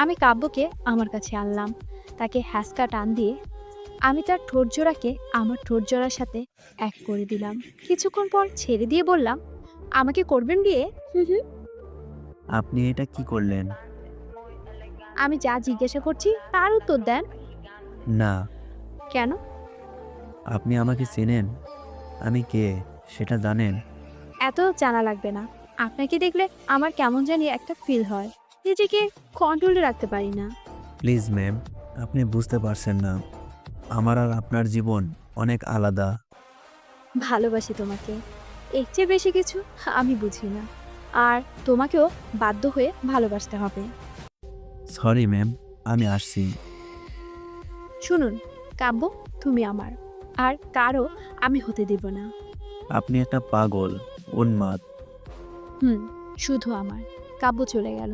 আমি কাব্যকে আমার কাছে আনলাম। তাকে হ্যাসকা টান দিয়ে আমি তার ঠোঁট জোড়াকে আমার ঠোঁট জোড়ার সাথে এক করে দিলাম। কিছুক্ষণ পর ছেড়ে দিয়ে বললাম, আমাকে করবেন বিয়ে? আপনি এটা কি করলেন? আমি যা জিজ্ঞাসা করছি তার উত্তর দেন। না। কেন? আপনি আমাকে চেনেন? আমি কে সেটা জানেন? এত জানা লাগবে না। আপনাকে দেখলে আমার কেমন জানি একটা ফিল হয়, নিজেকে কন্ট্রোলে রাখতে পারি না। প্লিজ ম্যাম, আপনি বুঝতে পারছেন না, আমার আর আপনার জীবন অনেক আলাদা। ভালোবাসি তোমাকে, এর চেয়ে বেশি কিছু আমি বুঝি না। আর তোমাকেও বাধ্য হয়ে ভালোবাসতে হবে। সরি ম্যাম, আমি আসছি। শুনুন কাব্য, তুমি আমার, আর কারো আমি হতে দেব না। আপনি একটা পাগল, উন্মাদ। শুধু আমার। কাব্য চলে গেল।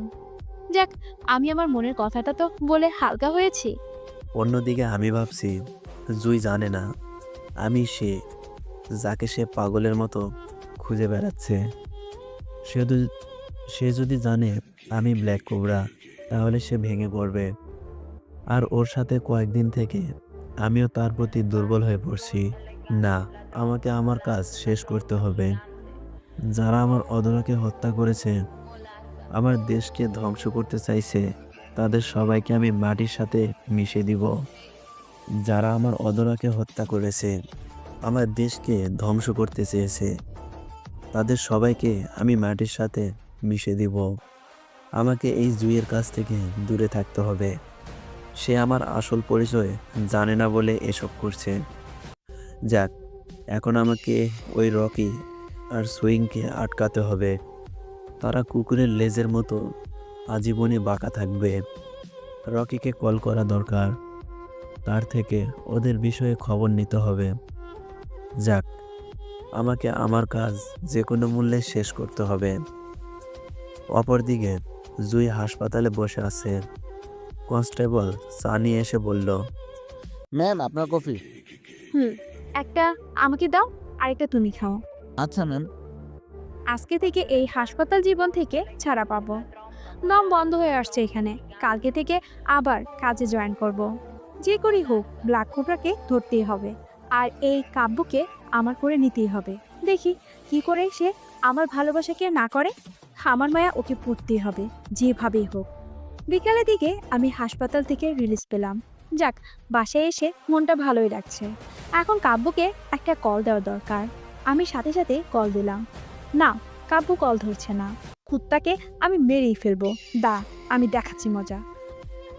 যাক, আমি আমার মনের কথাটা তো বলে হালকা হয়েছি। অন্যদিকে আমি ভাবছি জুই জানে না আমি সে, যাকে সে পাগলের মতো খুঁজে বেড়াচ্ছে। সে যদি জানে আমি ব্ল্যাক কোবরা, তাহলে সে ভেঙে পড়বে। আর ওর সাথে কয়েকদিন থেকে আমিও তার প্রতি দুর্বল হয়ে পড়ছি। না, আমাকে আমার কাজ শেষ করতে হবে। যারা আমার অদরাকে হত্যা করেছে, আমার দেশকে ধ্বংস করতে চাইছে, তাদের সবাইকে আমি মাটির সাথে মিশে দিব। যারা আমার অদরাকে হত্যা করেছে, আমার দেশকে ধ্বংস করতে চেয়েছে, তাদের সবাইকে আমি মাটির সাথে মিশে দিব। আমাকে এই জুইয়ের কাছ থেকে দূরে থাকতে হবে। সে আমার আসল পরিচয় জানে না বলে এসব করছে। যাক, এখন আমাকে ওই রকি আর সুইংকে আটকাতে হবে। তারা কুকুরের লেজের মতো আজীবনই বাঁকা থাকবে। রকিকে কল করা দরকার, তার থেকে ওদের বিষয়ে খবর নিতে হবে। যাক, আমাকে আমার কাজ যে কোনো মূল্যে শেষ করতে হবে। অপরদিকে জুই হাসপাতালে বসে আছে। কনস্টেবল সানি এসে বলল, ম্যাম আপনার কফি। একটা আমাকে দাও, আরেকটা তুমি খাও। আচ্ছা ম্যাম। আজকে থেকে এই হাসপাতাল জীবন থেকে ছাড়া পাবো। দম বন্ধ হয়ে আসছে এখানে। কালকে থেকে আবার কাজে জয়েন করব। যে করি হোক ব্ল্যাক কোবরাকে ধরতেই হবে, আর এই কাব্যকে আমার করে নিতেই হবে। দেখি কি করে সে আমার ভালোবাসাকে না করে। আমার মায়া ওকে পড়তেই হবে যেভাবেই হোক। বিকালের দিকে আমি হাসপাতাল থেকে রিলিজ পেলাম। যাক, বাসায় এসে মনটা ভালোই লাগছে। এখন কাব্যকে একটা কল দেওয়া দরকার। আমি সাথে সাথে কল দিলাম। না, কাব্য কল ধরছে না। কুত্তাকে আমি মেরেই ফেলবো। আমি দেখাচ্ছি মজা।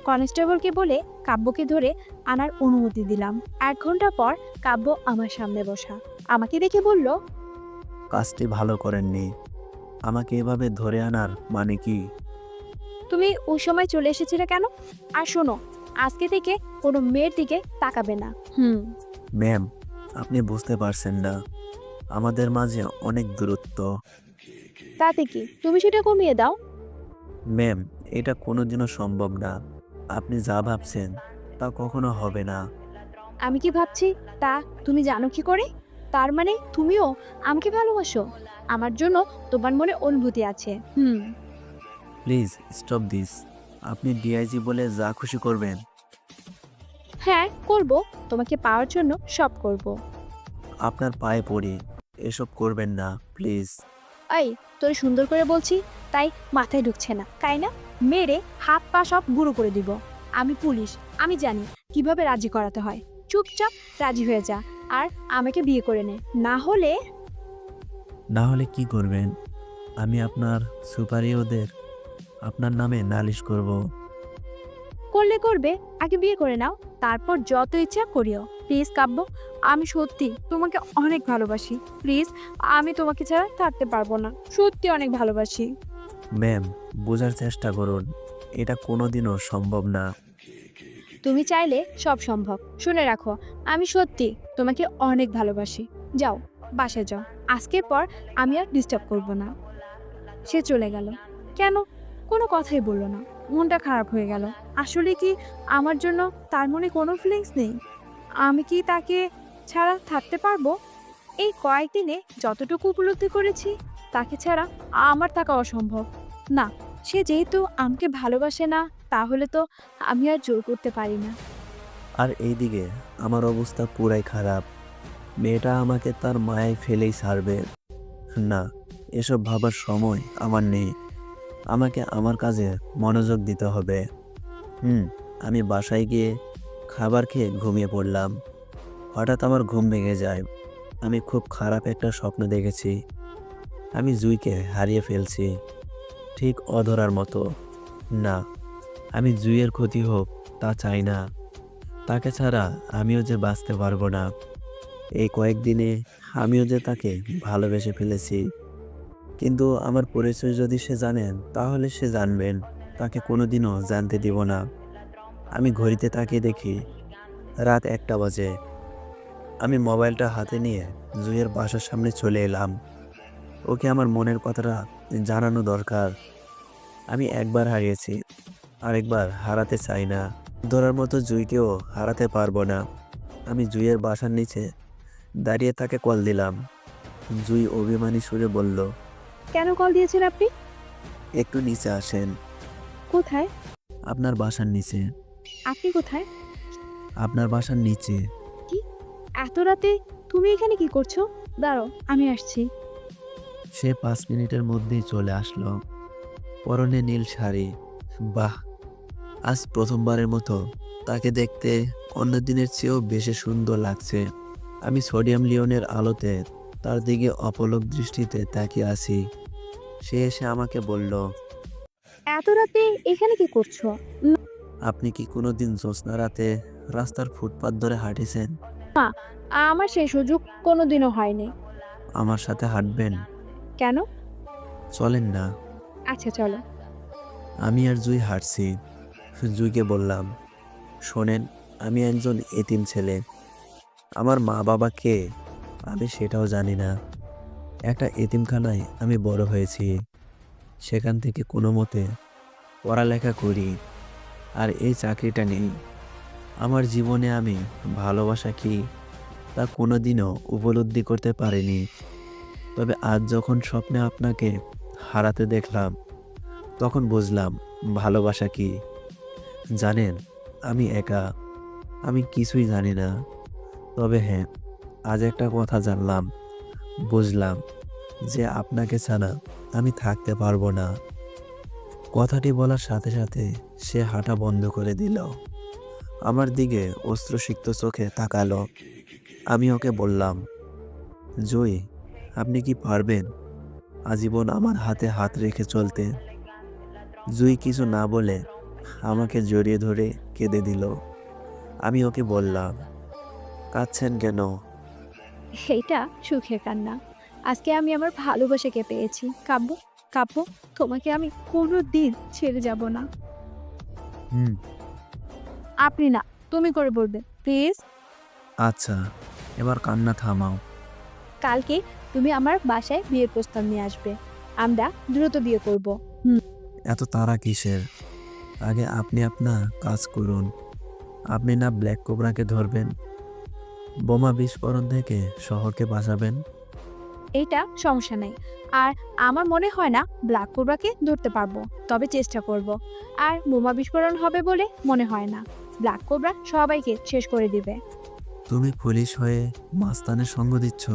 কনস্টেবলকে বলে কাব্যকে ধরে আনার অনুমতি দিলাম। 1 ঘন্টা পর কাব্য আমার সামনে বসা। আমাকে দেখে বলল, কাজটি ভালো করেননি। আমাকে এভাবে ধরে আনার মানে কি? তুমি ওই সময় চলে এসেছিলে কেন? আর শোনো, আজকে থেকে কোনো মেয়ের দিকে তাকাবে না। ম্যাম, আপনি বুঝতে পারছেন না, আমাদের মাঝে অনেক দূরত্ব। তাতে কি, তুমি সেটা কমিয়ে দাও। ম্যাম, এটা কোনোদিনও সম্ভব না। আপনি যা ভাবছেন তা কখনো হবে না। আমি কি ভাবছি তা তুমি জানো কি করে? তার মানে তুমিও আমাকে ভালোবাসো? আমার জন্য তোমার মনে অনুভূতি আছে। Please stop this. আপনি ডিআইজি বলে যা খুশি করবেন। হ্যাঁ করব, তোমাকে পাওয়ার জন্য সব করব। আপনার পায়ে পড়ি, এসব করবেন না প্লিজ। এই, তোর সুন্দর করে বলছি তাই মাথায় ঢুকছে না, তাই না? মেরে হাত পা সব গুঁড়ো করে দিব। আমি পুলিশ, আমি জানি কিভাবে রাজি করাতে হয়। চুপচাপ রাজি হয়ে যা আর আমাকে বিয়ে করে নে। না হলে কি করবেন? আমি আপনার সুপারিয়রদের আপনার নামে নালিশ করব। করলে করবে, আগে বিয়ে করে নাও, তারপর যত ইচ্ছা করিও। প্লিজ কাব্য, আমি সত্যি তোমাকে অনেক ভালোবাসি। প্লিজ, আমি তোমাকে ছাড়া থাকতে পারবো না। সত্যি অনেক ভালোবাসি। ম্যাম, বোঝার চেষ্টা করুন, এটা কোনোদিনও সম্ভব না। তুমি চাইলে সব সম্ভব। শুনে রাখো, আমি সত্যি তোমাকে অনেক ভালোবাসি। যাও, বাসায় যাও। আজকের পর আমি আর ডিস্টার্ব করব না। সে চলে গেল। কেন? কোনো কথাই বললো না। মনটা খারাপ হয়ে গেল। আসলে কি আমার জন্য তার মনে কোনো ফিলিংস নেই? আমি কি তাকে ছাড়া থাকতে পারবো? এই কয়েকদিনে যতটুকু উপলব্ধি করেছি, তাকে ছাড়া আমার থাকা অসম্ভব। না, সে যেহেতু আমাকে ভালোবাসে না, তাহলে তো আমি আর জোর করতে পারি না। আর এইদিকে আমার অবস্থা পুরাই খারাপ। মেয়েটা আমাকে তার মায়ায় ফেলেই ছাড়বে না, এসব ভাবার সময় আমার নেই। আমাকে আমার কাজে মনোযোগ দিতে হবে। আমি বাসায় গিয়ে খাবার খেয়ে ঘুমিয়ে পড়লাম। হঠাৎ আমার ঘুম ভেঙে যায়। আমি খুব খারাপ একটা স্বপ্ন দেখেছি। আমি জুইকে হারিয়ে ফেলছি, ঠিক অধরার মতো। না, আমি জুইয়ের ক্ষতি হোক তা চাই না। তাকে ছাড়া আমিও যে বাঁচতে পারবো না। এই কয়েকদিনে আমিও যে তাকে ভালোবেসে ফেলেছি। কিন্তু আমার পরিচয় যদি সে জানেন, তাহলে সে জানবেন, তাকে কোনোদিনও জানতে দিব না। আমি ঘড়িতে তাকিয়ে দেখি রাত 1টা বাজে। আমি মোবাইলটা হাতে নিয়ে জুইয়ের বাসার সামনে চলে এলাম। ওকে আমার মনের কথাটা জানানো দরকার। আমি একবার হারিয়েছি, আরেকবার হারাতে চাই না। ধরার মতো জুইকেও হারাতে পারবো না। আমি জুইয়ের বাসার নিচে দাঁড়িয়ে তাকে কল দিলাম। জুই অভিমানী সুরে বলল, কেন কল দিয়েছেন আপনি? একটু নিচে আসেন। কোথায়? আপনার বাসার নিচে। আপনি কোথায়? আপনার বাসার নিচে। কি, এত রাতে তুমি এখানে কি করছো? দাঁড়াও, আমি আসছি। সে 5 মিনিটের মধ্যেই চলে আসলো। পরনে নীল শাড়ি। বাহ, আজ প্রথমবারের মতো তাকে দেখতে অন্য দিনের চেয়েও বেশি সুন্দর লাগছে। আমি সোডিয়াম লিওনের আলোতে তার দিকে অপলক দৃষ্টিতে তাকিয়ে আছি। সে এসে আমাকে বলল, এত রাতে এখানে কি করছো? আপনি কি কোনোদিন জ্যোৎস্না রাতে রাস্তার ফুটপাত ধরে হাঁটেছেন? আমার সেই সুযোগ কোনোদিনও হয়নি। আমার সাথে হাঁটবেন? কেন? চলেন না। আচ্ছা চলো। আমি আর জুই হাঁটছি। জুইকে বললাম, শোনেন, আমি একজন এতিম ছেলে। আমার মা বাবা কে আমি সেটাও জানি না। একটা এতিমখানায় আমি বড় হয়েছি, সেখান থেকে কোনো মতে পড়ালেখা করি, আর এই চাকরিটা নেই। আমার জীবনে আমি ভালোবাসা কি তা কোনোদিনও উপলব্ধি করতে পারিনি। তবে আজ যখন স্বপ্নে আপনাকে হারাতে দেখলাম, তখন বুঝলাম ভালোবাসা কি। জানেন, আমি একা, আমি কিছুই জানি না। তবে হ্যাঁ, আজ একটা কথা জানলাম, বুঝলাম যে আপনাকে ছাড়া আমি থাকতে পারবো না। কথাটি বলার সাথে সাথে সে হাঁটা বন্ধ করে দিল, আমার দিকে অশ্রুসিক্ত চোখে তাকালো। আমি ওকে বললাম, জয়ী, আপনি কি পারবেন আজীবন আমার হাতে হাত রেখে চলতে? জুই কিছু না বলে আমাকে জড়িয়ে ধরে কেঁদে দিল। আমি ওকে বললাম, কাঁদছেন কেন? এইটা সুখের কান্না। আজকে আমি আমার ভালোবাসাকে পেয়েছি। কাব্য, কাব্য, তোমাকে আমি কোনো দিন ছেড়ে যাব না। হুম, আপনি না, তুমি করে বলবে প্লিজ। আচ্ছা, এবার কান্না থামাও। কালকে তুমি আমার বাসায় বিয়ের প্রস্তাব নিয়ে আসবে। আমরা দ্রুত বিয়ে করব। এত তাড়া কিসের? আগে আপনি আপনার কাজ করুন। আপনি না ব্ল্যাক কোবরাকে ধরবেন, বোমা বিস্ফোরণ থেকে শহরকে বাঁচাবেন। এইটা সমস্যা নাই। আর আমার মনে হয় না ব্ল্যাক কোবরাকে ধরতে পারবো, তবে চেষ্টা করব। আর বোমা বিস্ফোরণ হবে বলে মনে হয় না। ব্ল্যাক কোবরা সবাইকে শেষ করে দিবে। তুমি পুলিশ হয়ে মাস্তানের সঙ্গ দিচ্ছ?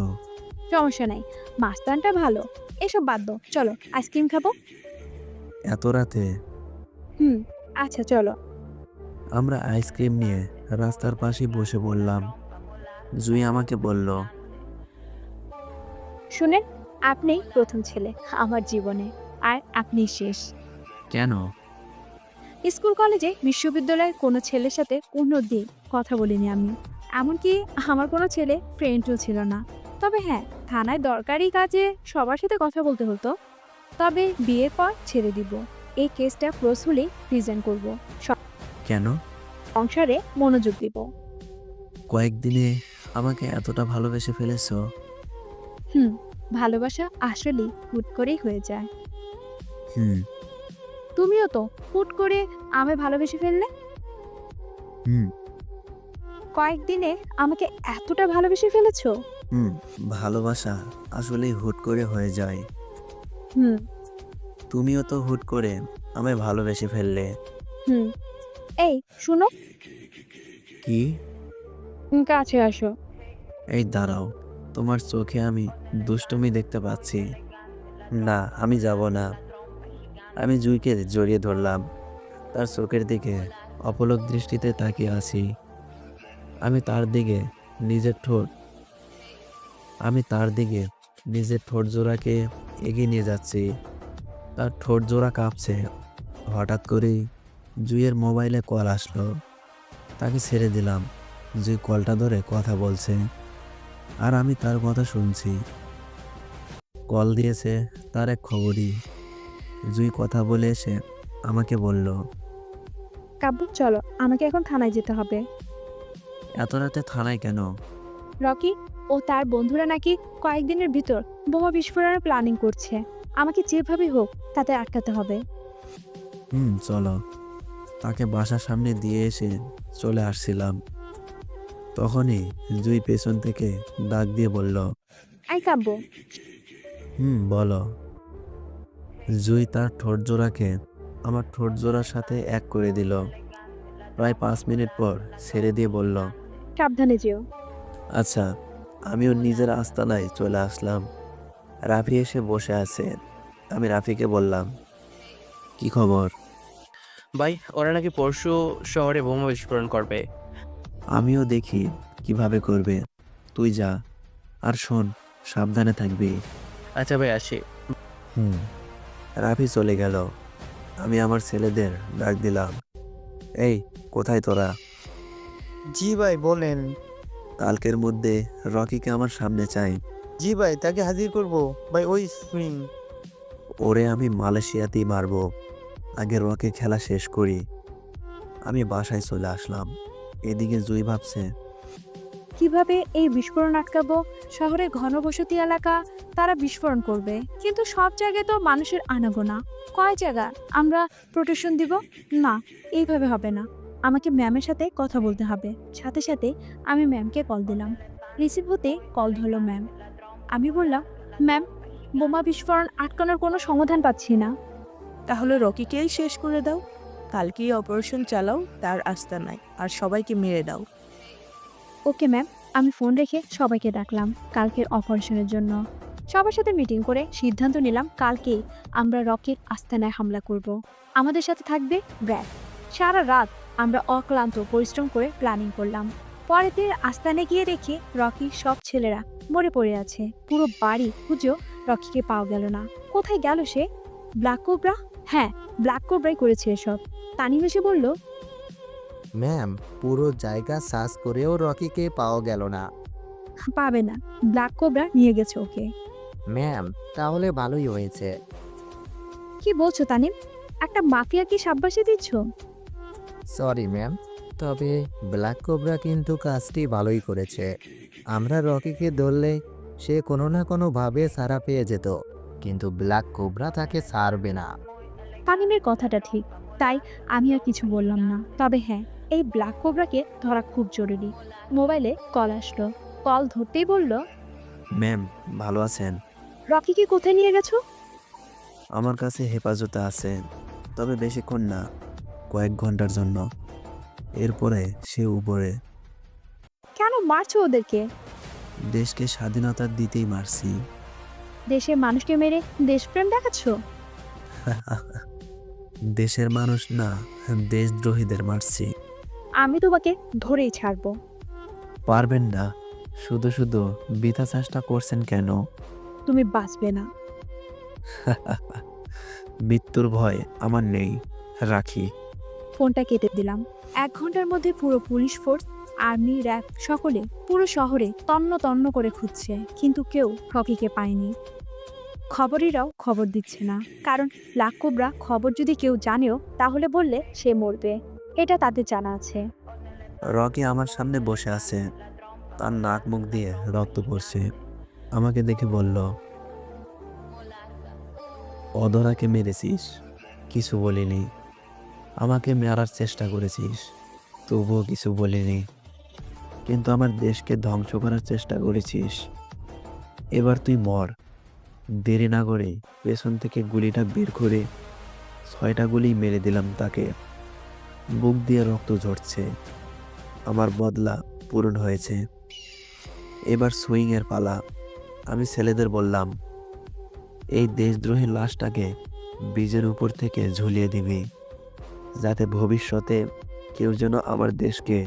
সমস্যা নাই, মাস্তানটা ভালো। এসব বাদ দাও, চলো আইসক্রিম খাবো। এত রাতে? হুম, আচ্ছা চলো। আমরা আইসক্রিম নিয়ে রাস্তার পাশে বসে বললাম। জুই আমাকে বলল, শুনেন, আপনিই প্রথম ছেলে আমার জীবনে, আর আপনি শেষ। কেন? স্কুল, কলেজে, বিশ্ববিদ্যালয়ের কোনো ছেলের সাথে কোনো দিন কথা বলিনি আমি। এমনকি আমার কোনো ছেলে ফ্রেন্ডও ছিল না। তবে হ্যাঁ, থানায় দরকারি কাজে সবার সাথে কথা বলতে হতো। তবে বিয়ের পর ছেড়ে দিব। এই কেসটা ক্লোজ হলেই রিজাইন করব। কেন? সংসারে মনোযোগ দিব। কয়েকদিনে আমাকে এতটা ভালোবেসে ফেলেছো? ভালোবাসা আসলেই হুট করেই হয়ে যায়। হুম তুমিও তো হুট করে আমায় ভালোবেসে ফেললে। হুম কয়েকদিনে আমাকে এতটা ভালোবেসে ফেলেছো। হুম ভালোবাসা আসলেই হুট করে হয়ে যায়। হুম তুমিও তো হুট করে আমায় ভালোবেসে ফেললে। হুম এই শুনো, কি? কাছে আসো। এই দাঁড়াও, তোমার চোখে আমি দুষ্টুমি দেখতে পাচ্ছি। না, আমি যাব না। আমি জুইকে জড়িয়ে ধরলাম, তার চোখের দিকে অপলক দৃষ্টিতে তাকিয়ে আছি। আমি তার দিকে নিজের ঠোঁট জোড়াকে এগিয়ে নিয়ে যাচ্ছি। তার ঠোঁট জোড়া কাঁপছে। হঠাৎ করেই জুইয়ের মোবাইলে কল আসলো। তাকে ছেড়ে দিলাম। জুই কলটা ধরে কথা বলছে, আর আমি তার কথা শুনছি। কল দিয়েছে তার এক খবরই। জুই কথা বলে এসে আমাকে বলল, কাব্য চলো, আমাকে এখন থানায় যেতে হবে। এত রাতে থানায় কেন? রকি ও তার বন্ধুরা নাকি কয়েকদিনের ভিতর বোমা বিস্ফোরণের প্ল্যানিং করছে। আমাকে যেভাবে হোক তাতে আটকাতে হবে। চলো। তাকে বাসার সামনে দিয়ে এসে চলে আসছিলাম, তখনই জুই পেছন থেকে ডাক দিয়ে বলল, আই কাব্য। বলো। জুই তার ঠোঁট জোড়াকে আমার ঠোঁট জোড়ার সাথে এক করে দিল। প্রায় 5 মিনিট পর ছেড়ে দিয়ে বলল, সাবধানে যেও। আচ্ছা। আমিও নিজের আস্তানায় চলে আসলাম। রাফি এসে বসে আছে। আমি রাফিকে বললাম, কি খবর? ভাই, ওরা নাকি পরশু শহরে বোমা বিস্ফোরণ করবে। আমিও দেখি কিভাবে করবে। তুই যা, আর শোন, সাবধানে থাকবি। আচ্ছা ভাই, আসি। রাফি চলে গেল। আমি আমার ছেলেদের ডাক দিলাম, এই কোথায় তোরা? জি ভাই বলেন। কালকের মধ্যে রকিকে আমার সামনে চাই। জি ভাই, তাকে হাজির করব ভাই। ওই সুইং। ওরে আমি মালয়েশিয়াতেই মারবো। আগে রকি খেলা শেষ করি। আমি বাসায় চলে আসলাম। এদিকে জুই ভাবছে, কিভাবে এই বিস্ফোরণ আটকাবো। শহরে ঘনবসতি এলাকা, তারা বিস্ফোরণ করবে, কিন্তু সব জায়গায় তো মানুষের আনাগোনা। কয় জায়গা আমরা প্রোটেকশন দিব? না, এইভাবে হবে না। আমাকে ম্যামের সাথে কথা বলতে হবে। সাথে সাথে আমি ম্যামকে কল দিলাম। রিসিভ হতে কল ধরলো ম্যাম। আমি বললাম, ম্যাম, বোমা বিস্ফোরণ আটকানোর কোনো সমাধান পাচ্ছি না। তাহলে রকিকেই শেষ করে দাও। কালকেই অপারেশন চালাও তার আস্তানায়, আর সবাইকে মেরে দাও। Okay ma'am. আমি ফোন রেখে সবাইকে ডাকলাম কালকের অপারেশনের জন্য। সবার সাথে মিটিং করে সিদ্ধান্ত নিলাম কালকেই আমরা রকির আস্তানায় হামলা করব। আমাদের সাথে থাকবে ব্র্যাক। সারা রাত আমরা অক্লান্ত পরিশ্রম করে প্ল্যানিং করলাম। পরের দিন আস্তানে গিয়ে দেখি রকির সব ছেলেরা মরে পড়ে আছে। পুরো বাড়ি খুঁজেও রকিকে পাওয়া গেল না। কোথায় গেল সে? Black cobra? হ্যাঁ, ব্ল্যাক কোবরাই করেছে এসব। তানিম এসে বলল, ম্যাম, পুরো জায়গা সার্চ করেও রকিকে পাওয়া গেল না। পাবে না, ব্ল্যাক কোবরা নিয়ে গেছে ওকে। ম্যাম, তাহলে ভালোই হয়েছে। কি বলছো তানিম? একটা মাফিয়া কি সাব্বাসী দিচ্ছ? সরি ম্যাম, তবে ব্ল্যাক কোবরা কিন্তু কাজটি ভালোই করেছে। আমরা রকিকে ধরলে সে কোনো না কোনোভাবে ছাড়া পেয়ে যেত, কিন্তু ব্ল্যাক কোবরা তাকে ছাড়বে না। তানিমের কথাটা ঠিক, তাই আমি আর কিছু বললাম না। তবে হ্যাঁ, এই ব্ল্যাক কোবরাকে ধরা খুব জরুরি। মোবাইলে কল আসলো। কল ধরতেই বলল, ম্যাম, ভালো আছেন? রকিকে কোথায় নিয়ে গেছো? আমার কাছে হেফাজতে আছে, তবে বেশিক্ষণ না, কয়েক ঘন্টার জন্য। এরপরে সে উপরে। কেন মারছো ওদেরকে? দেশকে স্বাধীনতা দিতেই মারছি। দেশের মানুষকে মেরে দেশপ্রেম দেখাচ্ছ? দেশের মানুষ না, দেশদ্রোহীদের মারছি। আমি তোমাকে ধরেই ছাড়বো। পারবেন না, শুধু শুধু বৃথা চেষ্টা করছেন কেন? তুমি বাঁচবে না। মৃত্যুর ভয় আমার নেই, রাখি। ফোনটা কেটে দিলাম। 1 ঘন্টার মধ্যে পুরো পুলিশ ফোর্স, আর্মি, র্যাব সকলে পুরো শহরে তন্ন তন্ন করে খুঁজছে, কিন্তু কেউ রকিকে পায়নি। খবরেরাও খবর দিচ্ছে না, কারণ ব্ল্যাক কোবরা খবর যদি কেউ জানেও তাহলে বললে সে মরবে, এটা তাদের জানা আছে। রকি আমার সামনে বসে আছে, তার নাক মুখ দিয়ে রক্ত পড়ছে। আমাকে দেখে বলল, অধরাকে মেরেছিস? কিছু বলিনি। আমাকে মারার চেষ্টা করেছিস, তবুও কিছু বলিনি। কিন্তু আমার দেশকে ধ্বংস করার চেষ্টা করেছিস। এবার তুই মর। দেরি না করে পেছন থেকে গুলিটা বের করে 6টা গুলি মেরে দিলাম তাকে। বুক দিয়ে রক্ত ঝরছে। আমার বদলা পূরণ হয়েছে। এবার সুইংয়ের পালা। আমি ছেলেদের বললাম, এই দেশদ্রোহী লাশটাকে ব্রিজের উপর থেকে ঝুলিয়ে দিবি, যাতে ভবিষ্যতে কেউ যেন আমার দেশকে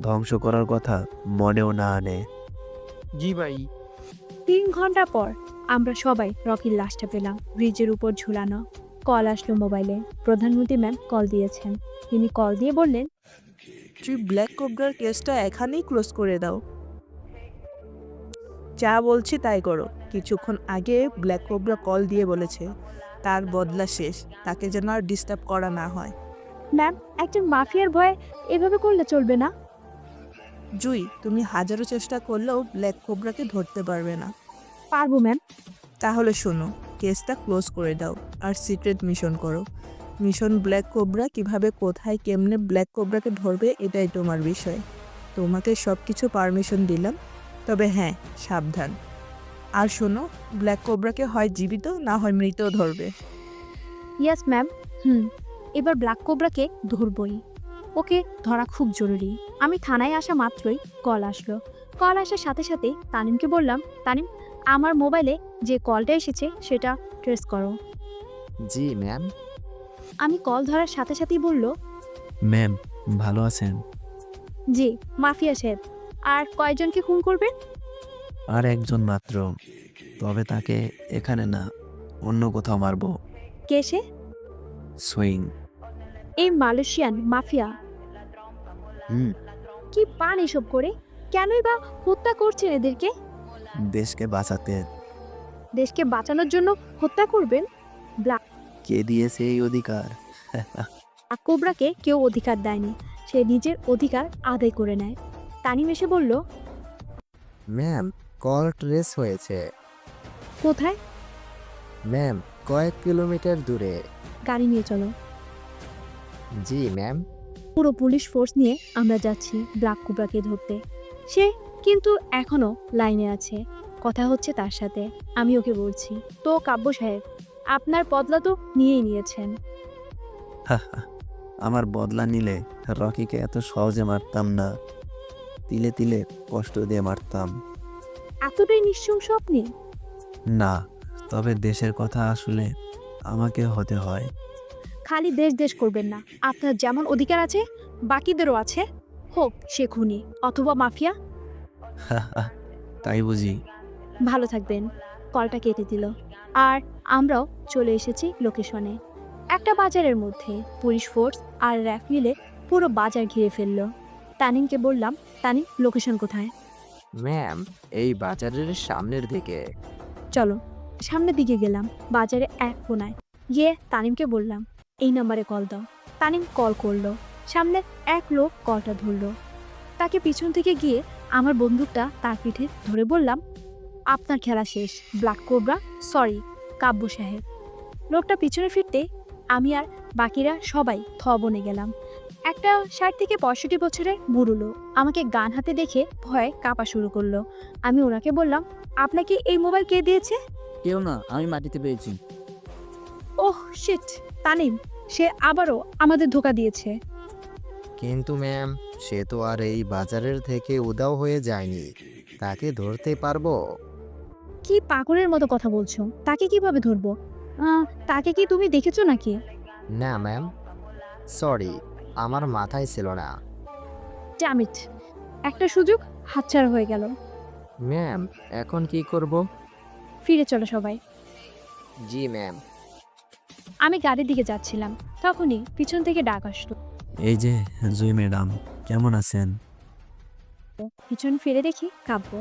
ধ্বংস করার কথা মনেও না আনে। জি ভাই। 3 ঘন্টা পর আমরা সবাই রকির লাশটা পেলাম ব্রিজের উপর ঝুলানো। কল আসলো মোবাইলে। প্রধানমন্ত্রী ম্যাম কল দিয়েছেন। তিনি কল দিয়ে বললেন, তুই ব্ল্যাক কোবরার কেসটা এখানেই ক্লোজ করে দাও। যা বলছি তাই করো। কিছুক্ষণ আগে ব্ল্যাক কোবরা কল দিয়ে বলেছে তার বদলা শেষ, তাকে যেন আর ডিস্টার্ব করা না হয়। ম্যাম, একজন মাফিয়ার ভয়ে এভাবে করলে চলবে না। জুই, তুমি হাজারো চেষ্টা করলেও ব্ল্যাক কোবরাকে ধরতে পারবে না। পারবো ম্যাম। তাহলে শোনো, কেসটা ক্লোজ করে দাও আর সিক্রেট মিশন করো। মিশন ব্ল্যাক কোবরা কিভাবে, কোথায়, কেমনে ব্ল্যাক কোবরাকে ধরবে, এটাই তোমার বিষয়। তোমাকে সব কিছু পারমিশন দিলাম, তবে হ্যাঁ, সাবধান। আর শোনো, ব্ল্যাক কোবরাকে হয় জীবিত না হয় মৃত ধরবে। Yes ma'am. এবার ব্ল্যাক কোবরাকে ধরবই। ওকে ধরা খুব জরুরি। আমি থানায় আসা মাত্রই কল আসলো। কল আসার সাথে সাথে তানিমকে বললাম, তানিম, আমার মোবাইলে যে কলটা এসেছে সেটা ট্রেস করো। জি ম্যাম। আমি কল ধরার সাথে সাথেই বলল, ম্যাম, ভালো আছেন? জি, মাফিয়া সাহেব। আর কয়জনকে খুন করবেন? আর একজন মাত্র, তবে তাকে এখানে না, অন্য কোথাও মারবো। কে সে? সুইং। এই মালয়েশিয়ান মাফিয়া? কি পান এসব করে? কেনই বা হত্যা করছেন এদেরকে? দেশকে বাঁচাতে। দেশকে বাঁচানোর জন্য হত্যা করবেন? ব্ল্যাক কে দিয়েছে এই অধিকার? কোবরাকে কেউ অধিকার দেয়নি, সে নিজের অধিকার আদায় করে নেয়। তানিম এসে বলল, ম্যাম, কল ট্রেস হয়েছে। কোথায়? ম্যাম, কয়েক কিলোমিটার দূরে। গাড়ি নিয়ে চলো। জি ম্যাম। পুরো পুলিশ ফোর্স নিয়ে আমরা যাচ্ছি ব্ল্যাক কোবরাকে ধরতে। সে কিন্তু এখনো লাইনে আছে, কথা হচ্ছে তার সাথে। আমি ওকে বলছি, তো কাব্য সাহেব, আপনার বদলা তো নিয়েই নিয়েছেন। আমার বদলা নিলে রকিকে এত সহজে মারতাম না, তিলে তিলে কষ্ট দিয়ে মারতাম। এতটাই নিঃশংস আপনি? না, তবে দেশের কথা আসলে আমাকে হতে হয়। খালি দেশ দেশ করবেন না, আপনার যেমন অধিকার আছে বাকিদেরও আছে, হোক সে খুনি অথবা মাফিয়া। তাই বুঝি? ভালো থাকবেন। কলটা কেটে দিল আর আমরাও চলে এসেছি লোকেশনে। একটা বাজারের মধ্যে পুলিশ ফোর্স আর র্যাফ মিলে পুরো বাজার ঘিরে ফেললো। তানিমকে বললাম, তানিম লোকেশন কোথায়? ম্যাম, এই বাজারের সামনের দিকে। চলো। সামনের দিকে গেলাম, বাজারে এক কোনায় গিয়ে তানিমকে বললাম, এই নাম্বারে কল দাও। তানিম কল করলো, সামনে এক লোক কলটা ধরলো। তাকে পিছন থেকে গিয়ে আমার বন্দুকটা তার পিঠে ধরে বললাম, আপনার খেলা শেষ ব্ল্যাক কোবরা, সরি কাব্য সাহেব। লোকটা পিছনে ফিরতে আমি আর বাকিরা সবাই বনে গেলাম। একটা 60 থেকে 65 বছরের বুড়ো লোক আমাকে গান হাতে দেখে ভয়ে কাঁপা শুরু করলো। আমি ওনাকে বললাম, আপনাকে এই মোবাইল কে দিয়েছে? কেউ না, আমি মাটিতে পেয়েছি। ওহ শিট, তানিম, সে আবারও আমাদের ধোকা দিয়েছে। কিন্তু ম্যাম, সে তো আর এই বাজারের থেকে উধাও হয়ে যায়নি। তাকে ধরতে পারবো। কি পাগলের মতো কথা বলছো? তাকে কিভাবে ধরবো? তাকে কি তুমি দেখেছো নাকি? না ম্যাম, সরি, আমার মাথায় ছিল না। ড্যামিট, একটা সুযোগ হাতছাড়া হয়ে গেল। ম্যাম, এখন কি করব? ফিরে চলো সবাই। জি ম্যাম। আমি গাড়ির দিকে যাচ্ছিলাম, তখনই পিছন থেকে ডাক আসলো। এই যে জুই ম্যাডাম, কেমন আছেন? পিছন ফিরে দেখি কাব্য।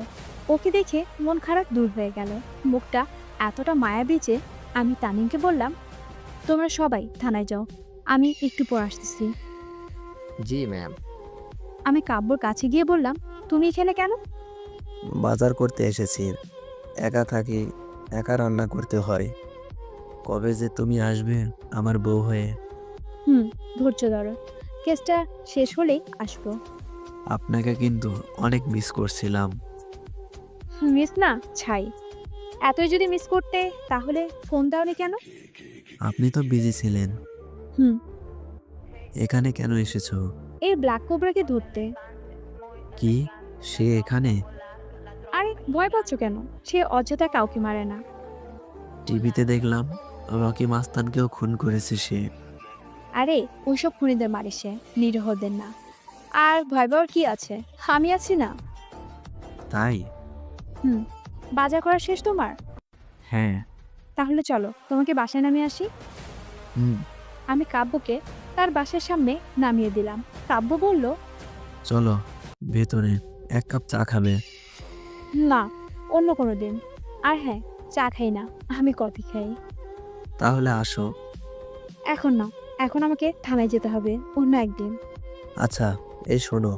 ওকে দেখে মন খারাপ দূর হয়ে গেল। মুখটা এতটা মায়াবী যে আমি তানিমকে বললাম, তোমরা সবাই থানায় যাও, আমি একটু পর আসতেছি। জি ম্যাম। আমি কাব্যর কাছে গিয়ে বললাম, তুমি এখানে কেন? বাজার করতে এসেছি, একা থাকি, একা রান্না করতে হয়। কবে যে তুমি আসবে আমার বউ হয়ে? ধৈর্য ধরো, কেসটা শেষ হলেই আসবো। আপনাকে কিন্তু অনেক মিস করছিলাম। মিস না ছাই, এতই যদি মিস করতে তাহলে ফোন দাওনি কেন? আপনি তো বিজি ছিলেন। হুম এখানে কেন এসেছো? এই ব্ল্যাক কোবরাকে ধরতে। কি সে এখানে? আরে ভয় পাচ্ছ কেন? সে অযথা কাউকে মারে না। টিভিতে দেখলাম রকি মাস্তানকেও খুন করেছে সে। আরে ওইসব খুনিদের মারে সে, নিরীহদের না। আর ভয় পাওয়ার কি আছে, আমি আছি না। তাই? বাজার করা শেষ তোমার? হ্যাঁ। তাহলে চলো তোমাকে বাসায় নামিয়ে আসি। হুম, আমি কাব্যকে তার বাসার সামনে নামিয়ে দিলাম। কাব্য বলল, চলো ভেতরে, এক কাপ চা খাবে? না, অন্য কোনো দিন। আর হ্যাঁ, চা খাই না, আমি কফি খাই। তাহলে আসো। এখন না, এখন আমাকে থানায় যেতে হবে, অন্য একদিন। আচ্ছা, এই শোনো,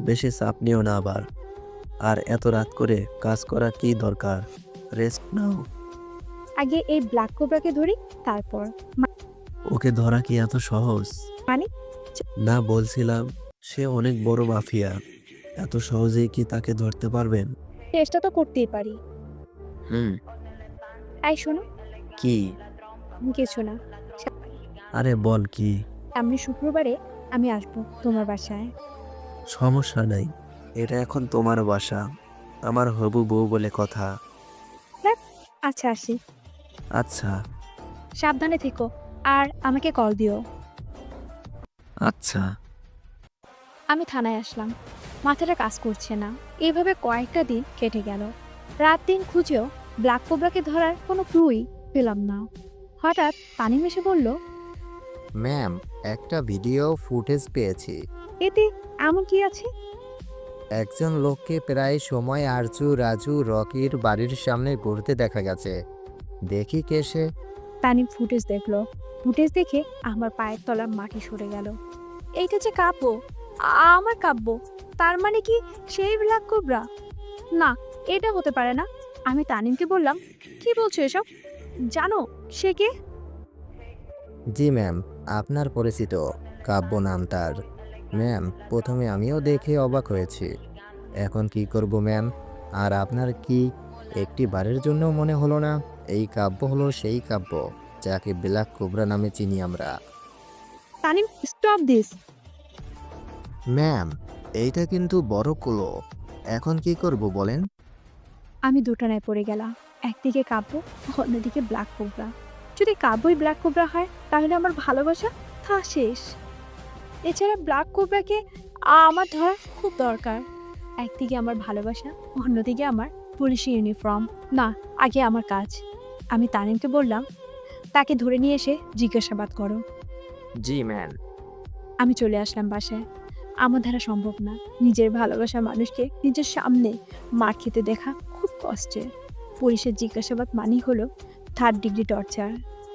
বেশি চাপ নিও না আবার। আর এত রাত করে কাজ করার কি দরকার? রেস্ট নাও। আগে এই ব্ল্যাক কোবরাকে ধরি, তারপর। ওকে ধরা কি এত সহজ? মানে? না, বলছিলাম সে অনেক বড় মাফিয়া, এত সহজেই কি তাকে ধরতে পারবেন? চেষ্টা তো করতেই পারি। হুম। এই শোনো। কি? কিছু না। আরে বল কি? সামনে শুক্রবারে আমি আসবো তোমার বাসায়। সমস্যা নাই, এটা এখন তোমার বাসা, আমার হবু বউ বলে কথা। আচ্ছা আসি। আচ্ছা। সাবধানে থেকো আর আমাকে কল দিও। আচ্ছা। আমি থানায় আসলাম, মাথাটা কাজ করছে না। এইভাবে কয়েকটা দিন কেটে গেল। রাত দিন খুঁজেও ব্ল্যাক কোবরাকে ধরার কোনো ক্লুই পেলাম না। হঠাৎ তানিম এসে বলল, ম্যাম, একটা ভিডিও ফুটেজ পেয়েছি। এতে এমন কি আছে? একজন লোককে প্রায় সময় আরজু রাজু রকির বাড়ির সামনে ঘুরতে দেখা গেছে। দেখি কে সে। তানিম ফুটেজ দেখলো। ফুটেজ দেখে আমার পায়ের তলার মাটি সরে গেল। এইটা যে কাব্য, আমার কাব্য। তার মানে কি সেই ব্ল্যাক কোবরা? না, এটা হতে পারে না। আমি তানিমকে বললাম, কি বলছো এসব? জানো সে কে? জি ম্যাম, আপনার পরিচিত, কাব্য নাম তার। ম্যাম, প্রথমে আমিও দেখে অবাক হয়েছি। এখন কি করব ম্যাম? আর আপনার কি একটি বারের জন্য মনে হলো না এই কাব্য হলো সেই কাব্য যাকে ব্ল্যাক কোবরা নামে চিনি আমরা? Tanim, stop this. ম্যাম, এইটা কিন্তু বড় কুলো। এখন কি করব বলেন? আমি দুটানায় পড়ে গেলাম। একদিকে কাব্য, অন্যদিকে ব্ল্যাক কোবরা। যদি কাব্যই ব্ল্যাক কোবরা হয় তাহলে আমার ভালোবাসা তা শেষ। এছাড়া ব্ল্যাক কোবরাকে আমার ধরা খুব দরকার। একদিকে আমার ভালোবাসা, অন্যদিকে আমার পুলিশি ইউনিফর্ম। না, আগে আমার কাজ। আমি তানিমকে বললাম, তাকে ধরে নিয়ে এসে জিজ্ঞাসাবাদ করো। জি ম্যাম। আমি চলে আসলাম বাসায়। আমার দ্বারা সম্ভব না নিজের ভালোবাসা মানুষকে নিজের সামনে মার খেতে দেখা, খুব কষ্টের। পুলিশের জিজ্ঞাসাবাদ মানেই হলো 3rd ডিগ্রি টর্চার।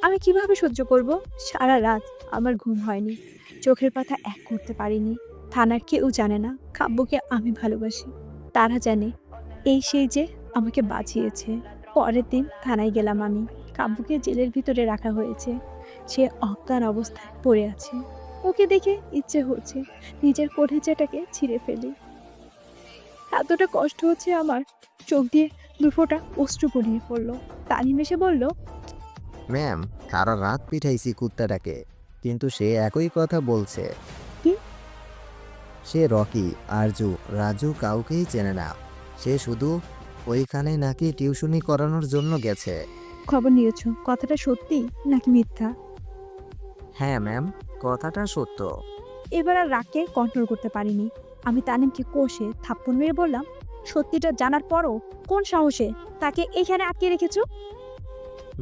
আমি কিভাবে সহ্য করব? সারা রাত আমার ঘুম হয়নি, চোখের পাতা এক করতে পারিনি। থানার কেউ জানে না কাব্যকে আমি ভালোবাসি। তারা জানে এই সেই যে আমাকে বাঁচিয়েছে। পরের দিন থানায় গেলাম আমি। কাব্যকে জেলের ভিতরে রাখা হয়েছে। সে অজ্ঞান অবস্থায় পড়ে আছে। ওকে দেখে ইচ্ছে হচ্ছে নিজের কলিজাটাকে ছিঁড়ে ফেলি। এতটা কষ্ট হচ্ছে আমার, চোখ দিয়ে 2 ফোঁটা অশ্রু গড়িয়ে পড়ল। তানিম এসে বলল, ম্যাম, সারা রাত পিঠাইছি কুত্তাটাকে, কিন্তু সে একই কথা বলছে। কি? সে রকি, আরজু, রাজু কাউকেই চেনে না। সে শুধু ওইখানে নাকি টিউশনি করানোর জন্য গেছে। খবর নিয়েছো? কথাটা সত্যি নাকি মিথ্যা? হ্যাঁ ম্যাম, কথাটা সত্য। এবার আর রাগকে কন্ট্রোল করতে পারিনি। আমি তানিমকে কষে থাপ্পড় মেরে বললাম, সত্যিটা জানার পরও কোন সাহসে তাকে এখানে আটকে রেখেছো?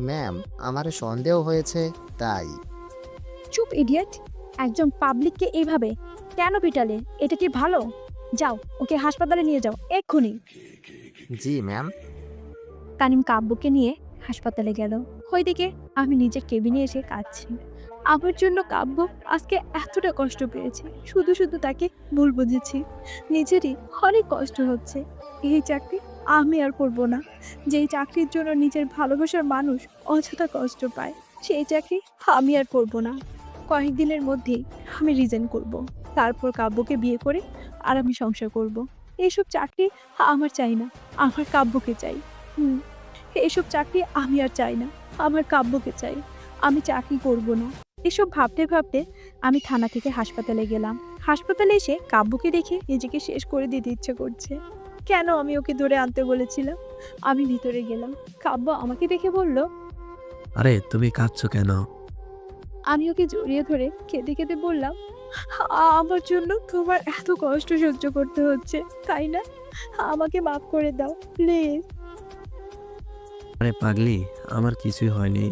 ম্যাম, আমার সন্দেহ হয়েছে তাই। চুপ ইডিয়েট! একজন পাবলিককে এইভাবে কেন পিটালে? এটা কি ভালো? যাও, ওকে হাসপাতালে নিয়ে যাও এক্ষুনি। জি ম্যাম। তানিম কাব্যকে নিয়ে হাসপাতালে গেল। ওইদিকে আমি নিজের কেবিনে এসে কাঁদছি। আমার জন্য কাব্য আজকে এতটা কষ্ট পেয়েছে, শুধু শুধু তাকে ভুল বুঝেছি। নিজেরই অনেক কষ্ট হচ্ছে। এই চাকরি আমি আর করব না। যেই চাকরির জন্য নিজের ভালোবাসার মানুষ অযথা কষ্ট পায়, সেই চাকরি আমি আর করব না। কয়েকদিনের মধ্যেই আমি রিজাইন করব। তারপর কাব্যকে বিয়ে করে আর আমি সংসার করব। এইসব চাকরি আমার চাই না, আমার কাব্যকে চাই। এইসব চাকরি আমি আর চাই না, আমার কাব্যকে চাই। আমি চাকরি করব না। এসব ভাবতে ভাবতে আমি থানা থেকে হাসপাতালে গেলাম। হাসপাতালে এসে কাব্যকে দেখে নিজেকে শেষ করে দিতে ইচ্ছে করছে। কেন আমি ওকে ধরে আনতে বলেছিলাম? আমি ভিতরে গেলাম। কাব্য আমাকে দেখে বলল, আরে তুমি কাঁদছো কেন? আমি ওকে জড়িয়ে ধরে কেঁদে কেঁদে বললাম, আমার জন্য তোমার এত কষ্ট সহ্য করতে হচ্ছে, তাই না? আমাকে মাফ করে দাও প্লিজ। আরে পাগলি, আমার কিছুই হয়নি।